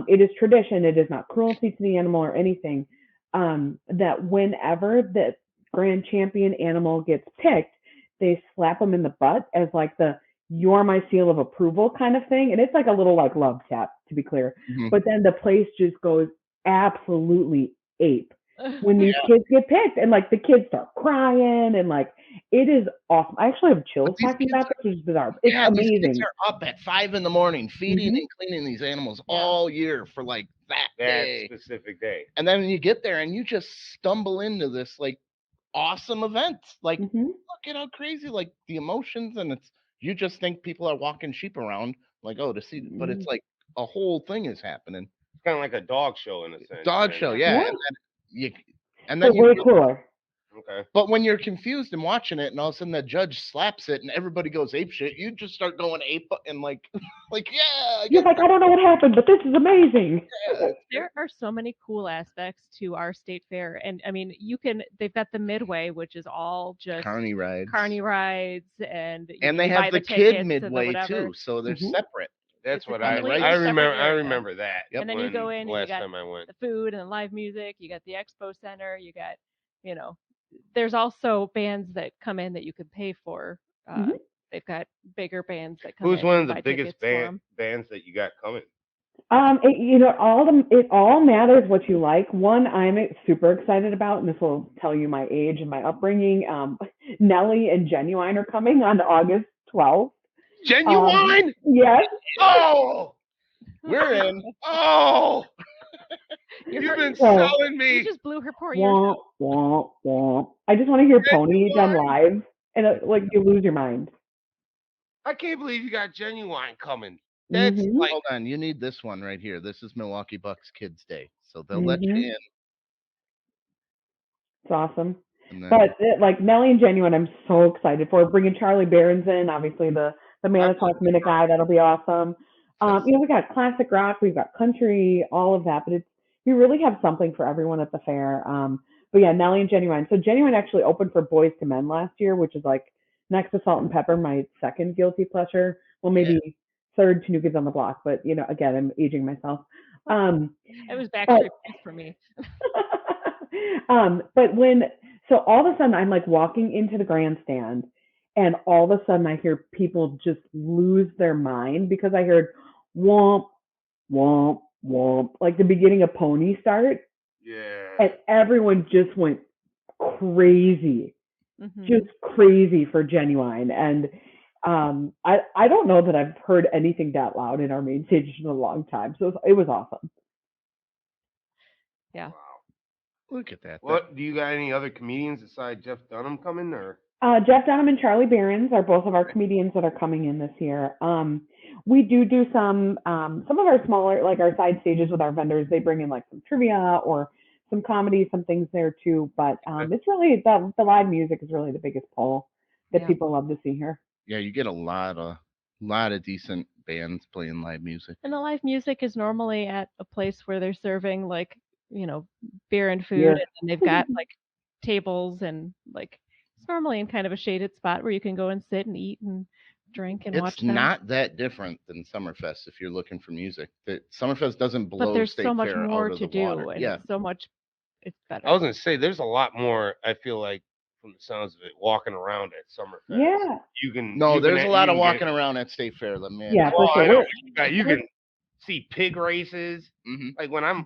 it is tradition, it is not cruelty to the animal or anything, that whenever the grand champion animal gets picked, they slap him in the butt as like the you're my seal of approval kind of thing. And it's like a little like love tap, to be clear.
mhm.
But then the place just goes absolutely ape when these
Yeah,
kids get picked, and like the kids start crying, and like it is awesome. I actually have
but
chills
these
talking
kids
about this, which is bizarre. It's
yeah, these kids
amazing.
are up at 5 in the morning feeding
Hmm.
and cleaning these animals
yeah.
all year for like that
that
day.
specific day.
And then you get there and you just stumble into this like awesome event. Like,
Hmm.
look at how crazy like the emotions, and it's you just think people are walking sheep around like, oh, to see, but it's like a whole thing is happening.
It's kind of like a dog show in a sense.
Dog
Then.
show,
Yeah.
yeah.
Yeah,
You and then
but
you
way cooler.
Okay.
but when you're confused and watching it and all of a sudden the judge slaps it and everybody goes ape shit, you just start going ape and like like yeah, I
You're
get
like, I don't know what happened, but this is amazing.
that.
There are so many cool aspects to our state fair, and I mean, they've got the midway, which is all just
Carney rides.
carny rides, and
And they
you buy
have
the
the kid
tickets and the
midway
whatever.
too, so they're
Hmm.
separate.
That's
It's a
what
On the right
completely separate
I
area.
remember that.
Yep.
And then you go in
The
and you
last
got
time I went.
the food and the live music. You got the expo center. You got, you know, there's also bands that come in that you could pay for.
Hmm.
They've got bigger bands that come
Who's
in.
one
You
of
can
the
buy
biggest
tickets for them.
bands that you got coming?
It all matters what you like. One I'm super excited about, and this will tell you my age and my upbringing. Nelly and Genuine are coming on August 12th.
Genuine?
Yes,
Yeah.
Oh,
We're in.
oh!
You're
You've been
So,
selling
you
me
just blew her poor ears
womp,
out.
womp, womp. I just want to hear Pony done
genuine.
live, and like you lose your mind.
I can't believe you got genuine coming. That's
Mhm.
like
Hold on, you need this one right here. This is Milwaukee Bucks Kids Day, so they'll let you
Mhm.
in,
It's awesome.
and then
But like Nelly and Genuine, I'm so excited for bringing Charlie Barron's in. Obviously, the
I
Manitowoc Minute guy, that'll be awesome.
says
We got classic rock, we've got country, all of that. But it's we really have something for everyone at the fair. But yeah, Nelly and Genuine. So Genuine actually opened for Boys to Men last year, which is like next to Salt and Pepper, my second guilty pleasure. Well,
yeah.
maybe third to New Kids on the Block, but again, I'm aging myself. Um,
It was
but
Backstreet Boys for me.
but so all of a sudden I'm like walking into the grandstand and all of a sudden I hear people just lose their mind because I heard womp, womp, womp, like the beginning of Pony start,
yeah.
and everyone just went crazy,
Hmm.
just crazy for Genuine. And I don't know that I've heard anything that loud in our main stage in a long time. So it was awesome.
Yeah.
Wow.
Look at that.
What do you got? Any other comedians besides Jeff Dunham coming or?
Jeff Dunham and Charlie Barons are both of our comedians that are coming in this year. We do some of our smaller, like our side stages with our vendors. They bring in like some trivia or some comedy, some things there too. But it's really the live music is really the biggest pull that
Yeah.
people love to see here.
Yeah, you get a lot of decent bands playing live music.
And the live music is normally at a place where they're serving like, you know, beer and food,
Here,
and then they've got like tables and like it's normally in kind of a shaded spot where you can go and sit and eat and drink and
It's
watch them.
not that different than Summerfest if you're looking for music. Summerfest doesn't
But
blow
there's so
State
much
Fair
more
out of
to
the water.
do and
Yeah,
it's
I
better.
was gonna say there's a lot more. I feel like from the sounds of it, walking around at Summerfest,
yeah,
you can
no,
you can
there's a
you
lot of
can get.
walking around at State Fair. Let me
yeah,
just
for
Well,
sure.
I know
We're,
you
we're
can see pig races.
hmm
Like when I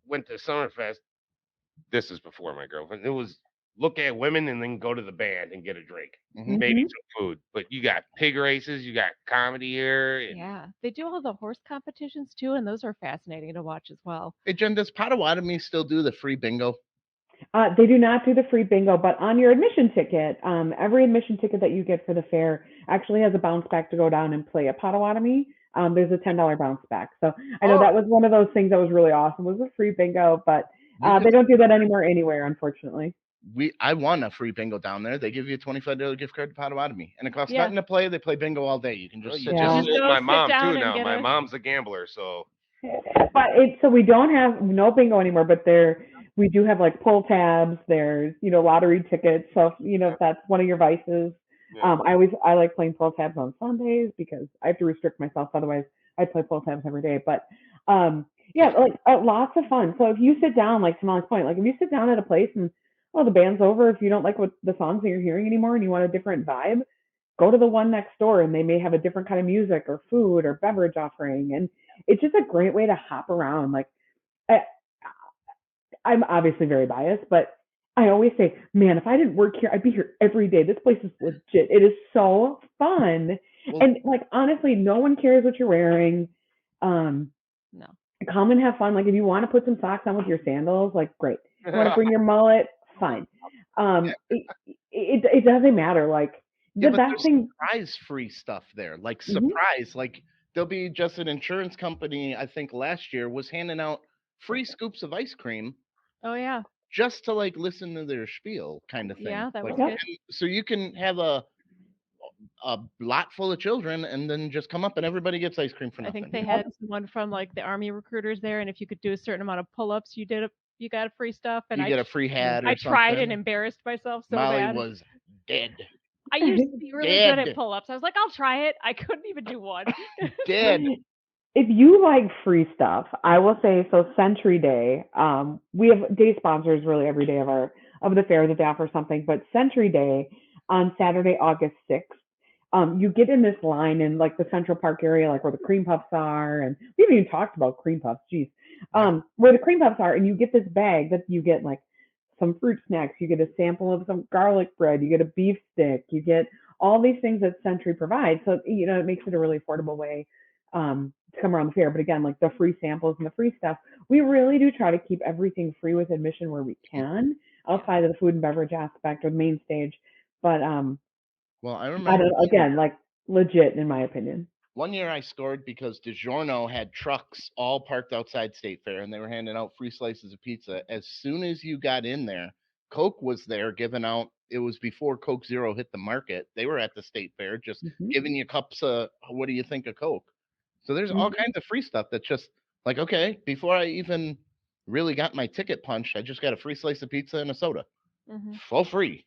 went to Summerfest, this is before my girlfriend. It was look at women and then go to the band and get a drink,
hmm
maybe
hmm
some food. But you got pig races, you got comedy here, and
Yeah. They do all the horse competitions too, and those are fascinating to watch as well.
Hey, Jen, does Potawatomi still do the free bingo?
They do not do the free bingo, but on your admission ticket, every admission ticket that you get for the fair actually has a bounce back to go down and play a Potawatomi. There's a $10 bounce back. So I know
oh,
that was one of those things that was really awesome was a free bingo, but
You could.
they don't do that anymore anywhere, unfortunately.
I won a free bingo down there. They give you a $25 gift card to Potawatomi, and it costs
Yeah.
nothing to play. They play bingo all day. You can
well,
just
you
sit
just
Yeah.
down.
Just
sold
go
my
sit
mom too.
down and
Now
get
my
a
mom's a gambler, so
But so we don't have no bingo anymore, but we do have like pull tabs. There's lottery tickets. So if that's one of your vices,
yeah.
I like playing pull tabs on Sundays because I have to restrict myself. Otherwise, I play pull tabs every day. But yeah, like lots of fun. So if you sit down, like to Molly's point, like if you sit down at a place and the band's over, if you don't like what the songs that you're hearing anymore and you want a different vibe, go to the one next door and they may have a different kind of music or food or beverage offering. And it's just a great way to hop around. Like I, I'm obviously very biased, but I always say, man, if I didn't work here, I'd be here every day. This place is legit. It is so fun.
Well,
And like honestly, no one cares what you're wearing. Um,
no.
Come and have fun. Like if you want to put some socks on with your sandals, like great. You want to bring your mullet, fine.
yeah,
It doesn't matter. Like
yeah,
the
but
best
there's
thing.
surprise free stuff there. Like
Mhm.
surprise, like there'll be just an insurance company. I think last year was handing out free scoops of ice cream
Oh yeah.
just to like listen to their spiel, kind of thing.
Yeah, that
Like,
was
Yep.
good.
so you can have a lot full of children and then just come up and everybody gets ice cream for
I think
nothing.
they had someone from like the army recruiters there, and if you could do a certain amount of pull-ups, you got free stuff. And
You get a free hat
I
or
tried and
something.
embarrassed myself so
Molly
bad.
was dead,
I used to be really good at
dead,
pull-ups. I was like, I'll try it. I couldn't even do one.
dead.
If you like free stuff, I will say so. Century Day, we have day sponsors really every day of the fair that they offer something. But Century Day on Saturday, August 6th, you get in this line in like the Central Park area, like where the cream puffs are, and we haven't even talked about cream puffs. Geez,
Yeah.
where the cream puffs are, and you get this bag that you get like some fruit snacks, you get a sample of some garlic bread, you get a beef stick, you get all these things that Century provides. So it makes it a really affordable way to come around the fair. But again, like the free samples and the free stuff, we really do try to keep everything free with admission where we can,
Yeah.
outside of the food and beverage aspect or the main stage. But
Well, I
I
remember
don't again like legit in my opinion.
one year I scored because DiGiorno had trucks all parked outside State Fair and they were handing out free slices of pizza. As soon as you got in there, Coke was there giving out. It was before Coke Zero hit the market. They were at the State Fair just
Hmm.
giving you cups of what do you think of Coke? So there's all
Hmm.
kinds of free stuff that's just like, okay, before I even really got my ticket punched, I just got a free slice of pizza and a soda
Mm-hmm.
for free.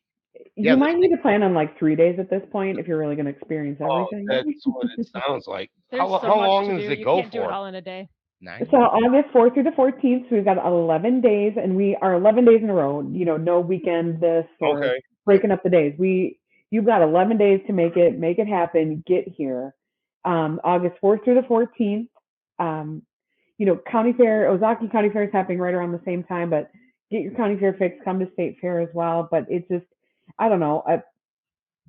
You
Yeah,
might need to plan on like 3 days at this point if you're really going to experience
Oh,
everything.
that's what it sounds like.
There's so
How
much
long
to do.
does it
You
go
can't do it
for?
all in a day.
So
9.
August 4th through the 14th, so we've got 11 days, and we are 11 days in a row. No weekend this or
Okay.
breaking up the days. You've got 11 days to make it happen. Get here. August 4th through the 14th. Um, County Fair, Ozaki County Fair is happening right around the same time, but get your county fair fix. Come to State Fair as well. But it's just, I don't know.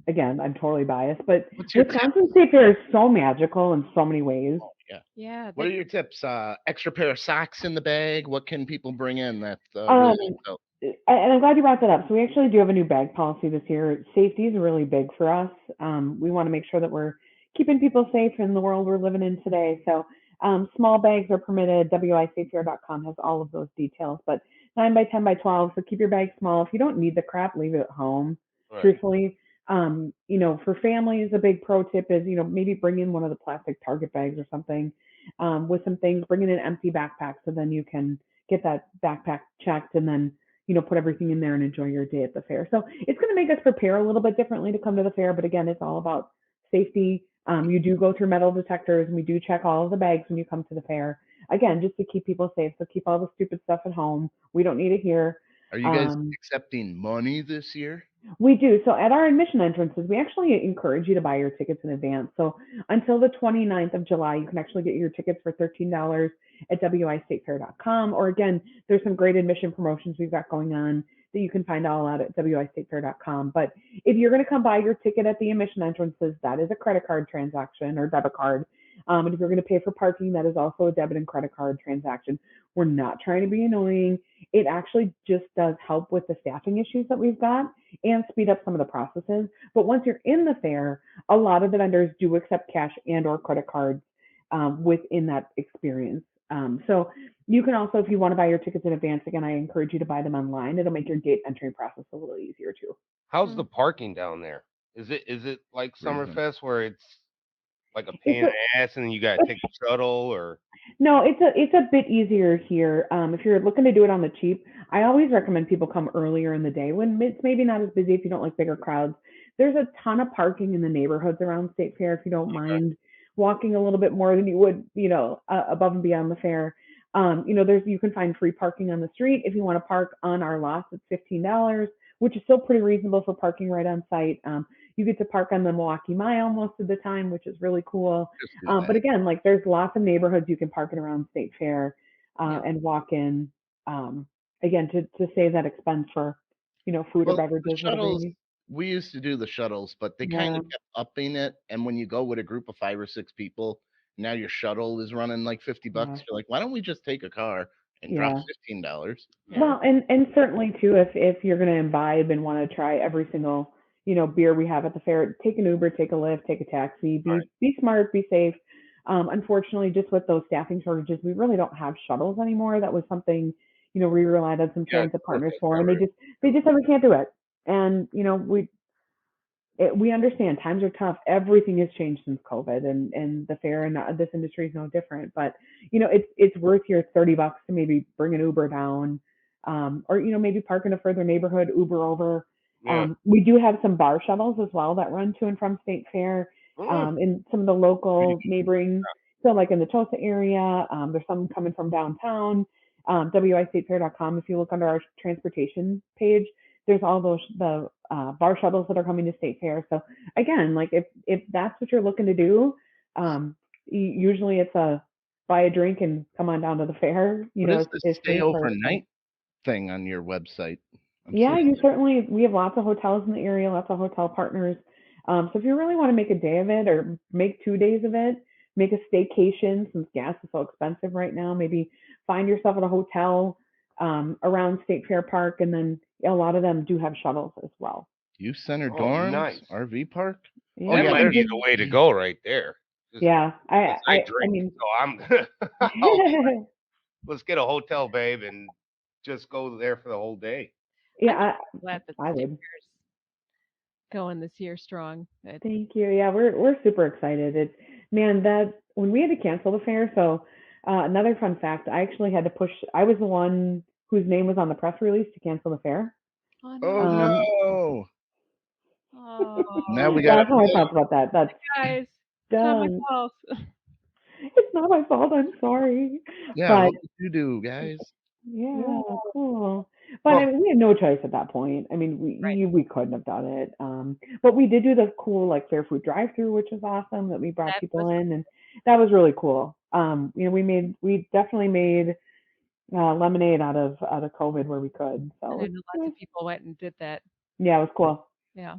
Again, I'm totally biased, but
What's your tip?
Wisconsin State Fair is so magical in so many ways.
Yeah.
Yeah.
What are your tips? Extra pair of socks in the bag. What can people bring in that really
Um,
helps out?
and I'm glad you brought that up. So we actually do have a new bag policy this year. Safety is really big for us. We want to make sure that we're keeping people safe in the world we're living in today. So small bags are permitted. WISafefair.com has all of those details, but 9 by 10 by 12. So keep your bag small. If you don't need the crap, leave it at home.
Right.
Truthfully, for families, a big pro tip is maybe bring in one of the plastic Target bags or something with some things. Bring in an empty backpack so then you can get that backpack checked and then put everything in there and enjoy your day at the fair. So it's going to make us prepare a little bit differently to come to the fair. But again, it's all about safety. You do go through metal detectors and we do check all of the bags when you come to the fair. Again, just to keep people safe. So keep all the stupid stuff at home. We don't need it here.
Are you guys
Um,
accepting money this year?
we do. So at our admission entrances, we actually encourage you to buy your tickets in advance. So until the 29th of July, you can actually get your tickets for $13 at wistatefair.com. Or again, there's some great admission promotions we've got going on that you can find all out at wistatefair.com. But if you're going to come buy your ticket at the admission entrances, that is a credit card transaction or debit card. And if you're going to pay for parking, that is also a debit and credit card transaction. We're not trying to be annoying. It actually just does help with the staffing issues that we've got and speed up some of the processes. But once you're in the fair, a lot of the vendors do accept cash and or credit cards within that experience. So you can also, if you want to buy your tickets in advance, again, I encourage you to buy them online. It'll make your gate entry process a little easier too.
How's the
Mm.
parking down there? Is it like
Reason.
Summerfest where it's like a
It's
pain in
a,
the ass and then you gotta take the shuttle or
No, it's a bit easier here. If you're looking to do it on the cheap, I always recommend people come earlier in the day when it's maybe not as busy if you don't like bigger crowds. There's a ton of parking in the neighborhoods around State Fair if you don't
okay.
mind walking a little bit more than you would, above and beyond the fair. You can find free parking on the street if you want to park on our lots. It's $15, which is still pretty reasonable for parking right on site. You get to park on the Milwaukee Mile most of the time, which is really cool.
Just do
But
that.
again, like there's lots of neighborhoods you can park in around State Fair
Yeah.
and walk in. Um, again, to save that expense for food or
Well, the
beverages, whatever you
shuttles,
need.
we used to do the shuttles, but they kind
Yeah,
of kept upping it. And when you go with a group of 5 or 6 people, now your shuttle is running like
yeah,
$50. You're like, why don't we just take a car and drop
yeah.
$15?
Yeah.
Well, and certainly too, if you're going to imbibe and want to try every single beer we have at the fair, take an Uber, take a Lyft, take a taxi.
Right.
Be smart, be safe. Unfortunately, just with those staffing shortages, we really don't have shuttles anymore. That was something we relied on some
Yeah,
transit partners
okay,
for,
all
and
right.
they just said we can't do it. And we understand times are tough. Everything has changed since COVID, and the fair and this industry is no different. But it's worth your $30 to maybe bring an Uber down, or maybe park in a further neighborhood, Uber over.
Yeah.
We do have some bar shuttles as well that run to and from State Fair,
Mm,
in some of the local neighboring. So like in the Tulsa area, there's some coming from downtown. WIStatefair.com. If you look under our transportation page, there's all those the bar shuttles that are coming to State Fair. So again, like if that's what you're looking to do, usually it's a buy a drink and come on down to the fair.
What is this
Is
stay
safe for
overnight thing on your website? I'm
yeah,
so
you certainly we have lots of hotels in the area, lots of hotel partners. So if you really want to make a day of it or make 2 days of it, make a staycation since gas is so expensive right now. Maybe find yourself at a hotel around State Fair Park, and then a lot of them do have shuttles as well.
Youth center
Oh,
dorms,
nice.
RV park. Oh
That
Yeah,
yeah,
might
and
there's
be
just
the way to go right there. Just
yeah,
because I
I
drink,
mean,
so I'm. I'll be like, let's get a hotel, babe, and just go there for the whole day.
I'm
yeah,
glad that the
I
state
would.
fair is going this year strong.
Thank you. Yeah, we're super excited. It's man that when we had to cancel the fair. So another fun fact, I actually had to push. I was the one whose name was on the press release to cancel the fair.
Oh
oh
no.
Um,
no. Now we
Oh,
gotta
that's how I
pay.
felt about that. That's
guys, it's not my
done.
fault.
It's not my fault. I'm sorry.
Yeah,
But
what did you do, guys?
yeah,
Yeah,
cool. But I
Well,
mean, we had no choice at that point. I mean,
right.
we couldn't have done it. But we did do the cool like fair food drive through, which was awesome. That we brought
That
people
was
in, and that was really cool. We definitely made lemonade out of COVID where we could.
and
So
I know lots of people went and did that.
yeah, it was cool.
Yeah.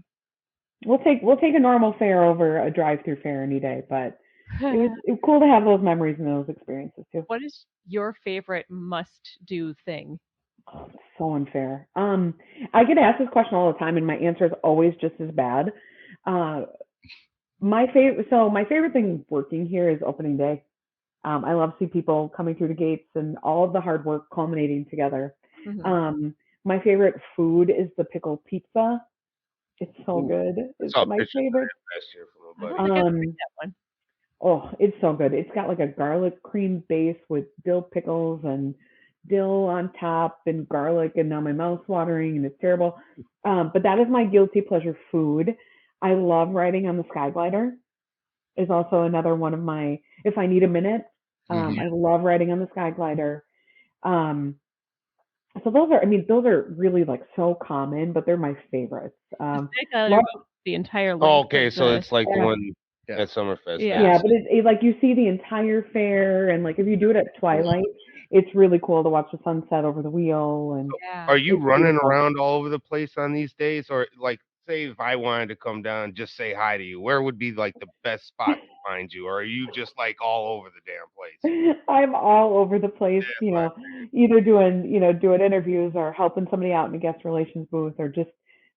We'll take a normal fair over a drive through fair any day, but it was cool to have those memories and those experiences too.
What is your favorite must-do thing?
Oh, it's so unfair. I get asked this question all the time, and my answer is always just as bad. Uh, my favorite thing working here is opening day. I love to see people coming through the gates and all of the hard work culminating together.
Hmm.
My favorite food is the pickle pizza. It's so
ooh,
good.
I
It's
saw
my
pictures of
favorite.
that last year from a
I don't
buddy.
think I've tried
Um,
that one.
oh, it's so good. It's got like a garlic cream base with dill pickles and dill on top and garlic, and now my mouth's watering and it's terrible. But that is my guilty pleasure food. I love riding on the sky glider. Is also another one of my. If I need a minute,
Hmm.
I love riding on the sky glider. Um, so those are, I mean, those are really like so common, but they're my favorites.
The Snake
Love,
goes the entire
Oh,
length
okay,
of
so
the.
it's like the
yeah,
one
Yeah.
at Summerfest, I
Yeah.
yeah,
guess.
but like you see the entire fair, and like if you do it at twilight, it's really cool to watch the sunset over the wheel, and
Yeah.
Are you
it's
running
beautiful.
around all over the place on these days, or like, say if I wanted to come down and just say hi to you, where would be like the best spot to find you, or are you just like all over the damn place?
I'm all over the place,
That's what
either doing interviews or helping somebody out in a guest relations booth or just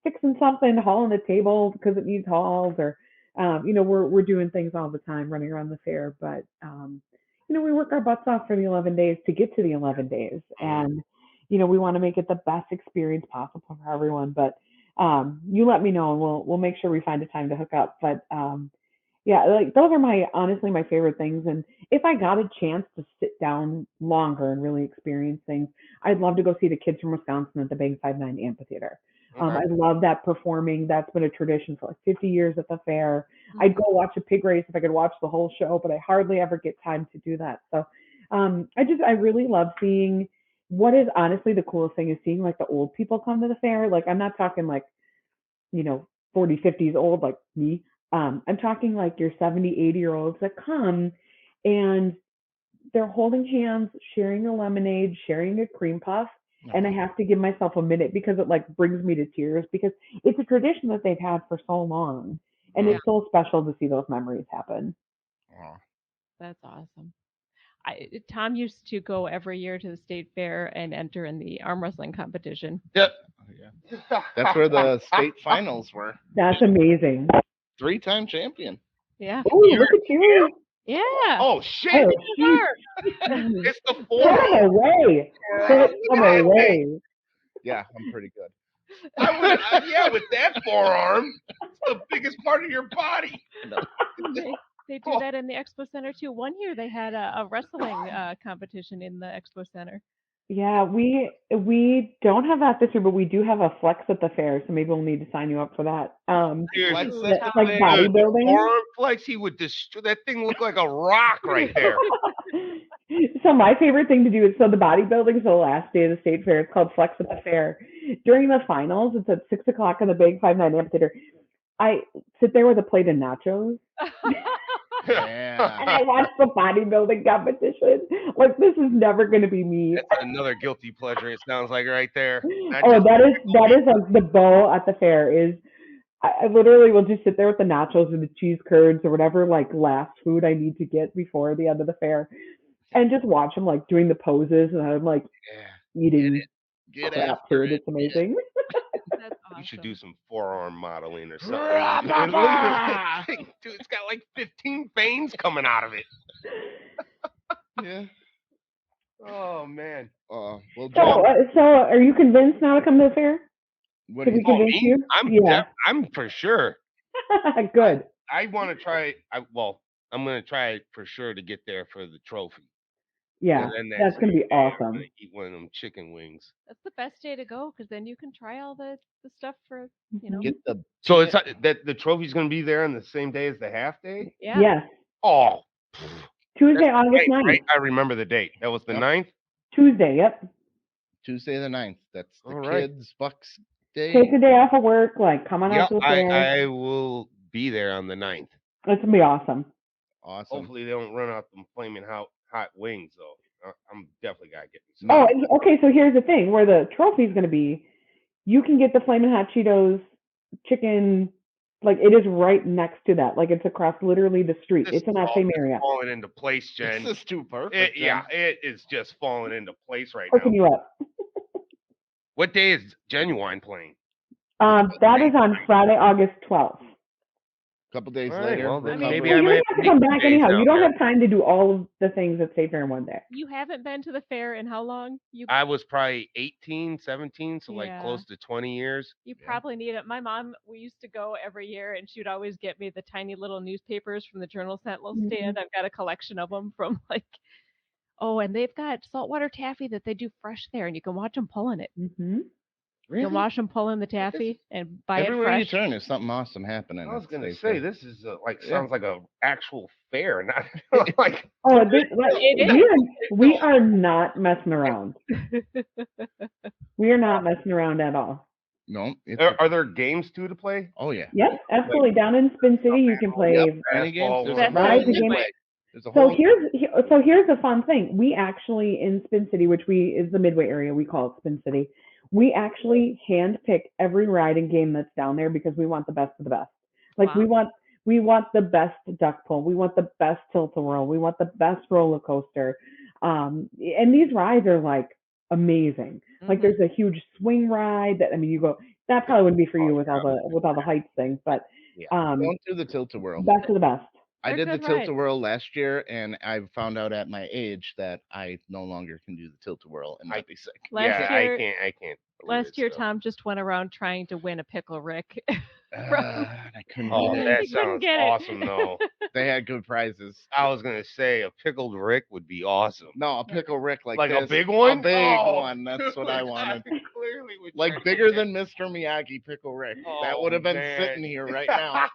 fixing something, hauling a table because it needs hauls or we're doing things all the time running around the fair, but we work our butts off for the 11 days to get to the 11 days,
I.
and we want to make it the best experience possible for everyone, but you let me know and we'll make sure we find a time to hook up, but yeah, like those are honestly my favorite things. And if I got a chance to sit down longer and really experience things, I'd love to go see the kids from Wisconsin at the Big 5-9 Amphitheater.
Okay.
I love that performing. That's been a tradition for like 50 years at the fair. I'd
Mhm.
go watch a pig race if I could watch the whole show, but I hardly ever get time to do that. So I really love seeing what is honestly the coolest thing is seeing like the old people come to the fair. Like I'm not talking like 40, 50s old like me. I'm talking like your 70, 80-year-olds that come and they're holding hands, sharing a lemonade, sharing a cream puff. And I
Aw,
have to give myself a minute because it like brings me to tears because it's a tradition that they've had for so long. And
Yeah,
it's so special to see those memories happen.
aw.
that's awesome. Tom used to go every year to the state fair and enter in the arm wrestling competition.
Yep. Oh, yeah. That's where the state finals were.
That's amazing.
3-time champion.
Yeah.
Oh,
You're
look at you.
Yeah.
oh shit!
Oh, she's
Sure.
It's the
put
forearm.
them away. Put them
Golly.
away.
Yeah, I'm pretty good.
I would, yeah, with that forearm, it's the biggest part of your body.
No.
They do
Oh,
that in the expo center too. One year they had a wrestling competition in the expo center.
Yeah, we don't have that this year, but we do have a flex at the fair, so maybe we'll need to sign you up for that.
seriously,
Flex
Ooh,
at
That's
the
Tom.
like
fair.
the
bodybuilding.
forearm flex, he would destroy that thing. Looked like a rock right there.
So my favorite thing to do is so the bodybuilding is the last day of the state fair. It's called Flex at the Fair. During the finals, it's at 6 o'clock in the Big 5-9 Amphitheater. I sit there with a plate of nachos
Yeah.
and I watch the bodybuilding competition. Like this is never going to be me.
That's another guilty pleasure. It sounds like right there. Not
Oh,
just
that is like the bow at the fair is I literally will just sit there with the nachos or the cheese curds or whatever like last food I need to get before the end of the fair, and just watch them like doing the poses, and I'm like
Yeah.
eating
Get
crap
after
food.
it.
It's amazing.
That's
You should
awesome.
do some forearm modeling or something. Look at that
Rah-bah-bah!
thing, dude. It's got like 15 veins coming out of it.
Yeah.
Oh man.
Well,
So,
Jen,
so are you convinced now to come to the fair?
what do
Should
you
we
think?
Oh
convince
me?
you? Yeah.
I'm for sure.
Good.
I want to try. I'm gonna try for sure to get there for the trophy. And
Yeah,
then that
that's
same
gonna be
day, I'm gonna
awesome.
eat one of them chicken wings.
That's the best day to go because then you can try all the stuff for
Mhm.
Get the
So it's
peanut.
that the trophy's gonna be there on the same day as the half day.
yeah.
Yes,
Oh,
Tuesday,
that's the
August
ninth, right?
9th.
I remember the date. That was the
Yep.
ninth.
Tuesday, yep.
Tuesday the 9th. That's the
All right.
kids' Bucks Day.
Take a day off of work, like come on out
Yep,
to the
I
fair.
I will be there on the ninth.
It's gonna be awesome.
Awesome.
Hopefully they don't run out them flaming hot wings though. I'm definitely gotta get me some.
Oh,
No.
and, okay. So here's the thing: where the trophy's gonna be, you can get the Flamin' Hot Cheetos chicken. Like it is right next to that. Like it's across literally the street.
This
It's in
is
that
all
same
just
area.
falling into place,
This
Jen.
is too perfect.
Yeah,
Jen.
it is just falling into place right now.
Hooking you up.
What day is Genuine playing?
That is on Friday, August 12th.
A couple days
All right,
later,
well, then
recover.
maybe
So
I
you
might
have to
make
come
2
back
days
anyhow.
down
You don't
there.
have time to do all of the things at State Fair in one day.
You haven't been to the fair in how long?
I was probably 18, 17, so like
Yeah.
close to 20 years.
You
Yeah.
probably need it. My mom, we used to go every year, and she'd always get me the tiny little newspapers from the Journal Sentinel stand. I've got a collection of them from like, oh, and they've got saltwater taffy that they do fresh there, and you can watch them pulling it.
Mm-hmm.
You can
Really?
watch them pulling the taffy and buy it
Everywhere you
fresh.
turn, there's something awesome happening.
I was
at
gonna
State
say
Fair.
this is like
Yeah.
sounds like a actual fair, not like
Oh, this, like,
It
we are not messing around. We are not messing around at all.
No, it's
Are there games too to play?
oh yeah.
Yep, absolutely. Down in Spin City, you can play.
Yep. Mini games.
Basketball,
There's
one
a
That's
whole
Right, the
midway.
game.
There's a
So
whole
here's the fun thing. We actually in Spin City, which we is the Midway area, we call it Spin City. We actually hand pick every ride and game that's down there because we want the best of the best. Like
Wow.
we want the best duck pull, we want the best tilt-a-whirl, we want the best roller coaster. And these rides are like amazing. Like
Mhm.
there's a huge swing ride that I mean you go that probably wouldn't be for you with all the heights things, but
Yeah.
don't do the tilt-a-whirl.
best of the best.
I
They're
did the
good rides.
tilt-a-whirl last year, and I found out at my age that I no longer can do the tilt-a-whirl and
I-
not be sick.
Last
Yeah,
year,
I can't. do
last
this
year,
stuff.
Tom just went around trying to win a pickle Rick. From,
I couldn't
Oh,
get it.
that
he couldn't
sounds
get
awesome
it.
though.
They had good prizes.
I was gonna say a pickled Rick would be awesome.
No, a pickle Rick like
Like a
this.
big one?
A big
Oh,
one. That's what I
dude,
wanted.
Clearly what
Like
you're
bigger
getting
than Mr. Miyagi pickle Rick. That
Oh,
would have been
man.
sitting here right now.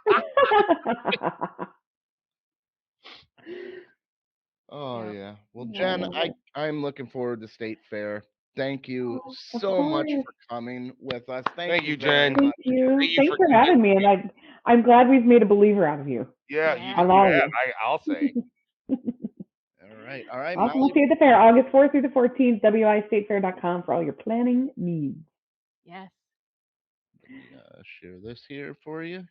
Oh
Yeah.
yeah. Well, Jen, I'm looking forward to State Fair. Thank you so much
course.
for coming with us.
Thank you,
very
Jen.
much.
Thank you.
Thank you
Thanks
for
for having me, and I'm glad we've made a believer out of you.
Yeah,
Yeah.
On
you
all of
have.
you.
I'll say.
All right,
Awesome. We'll
Molly.
see you at the fair, August 4th through the 14th, wistatefair.com for all your planning needs.
Yes.
Let me share this here for you.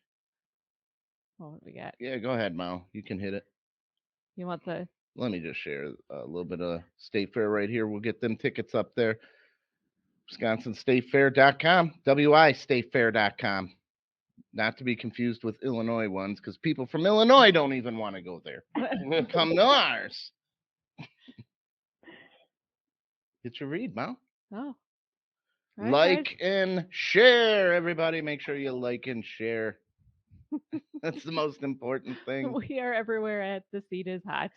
What we got?
Yeah, go ahead, Mal. You can hit it.
You want the?
Let me just share a little bit of State Fair right here. We'll get them tickets up there. WisconsinStateFair.com, wistatefair.com. Not to be confused with Illinois ones, because people from Illinois don't even want to go there. Come to ours. Get your read, Mal.
Oh. All right,
Like
guys.
and share, everybody. Make sure you like and share. That's the most important thing.
We are everywhere at The Seat is Hot.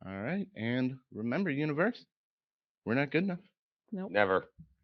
All right. And remember, universe, we're not good enough.
Nope.
Never.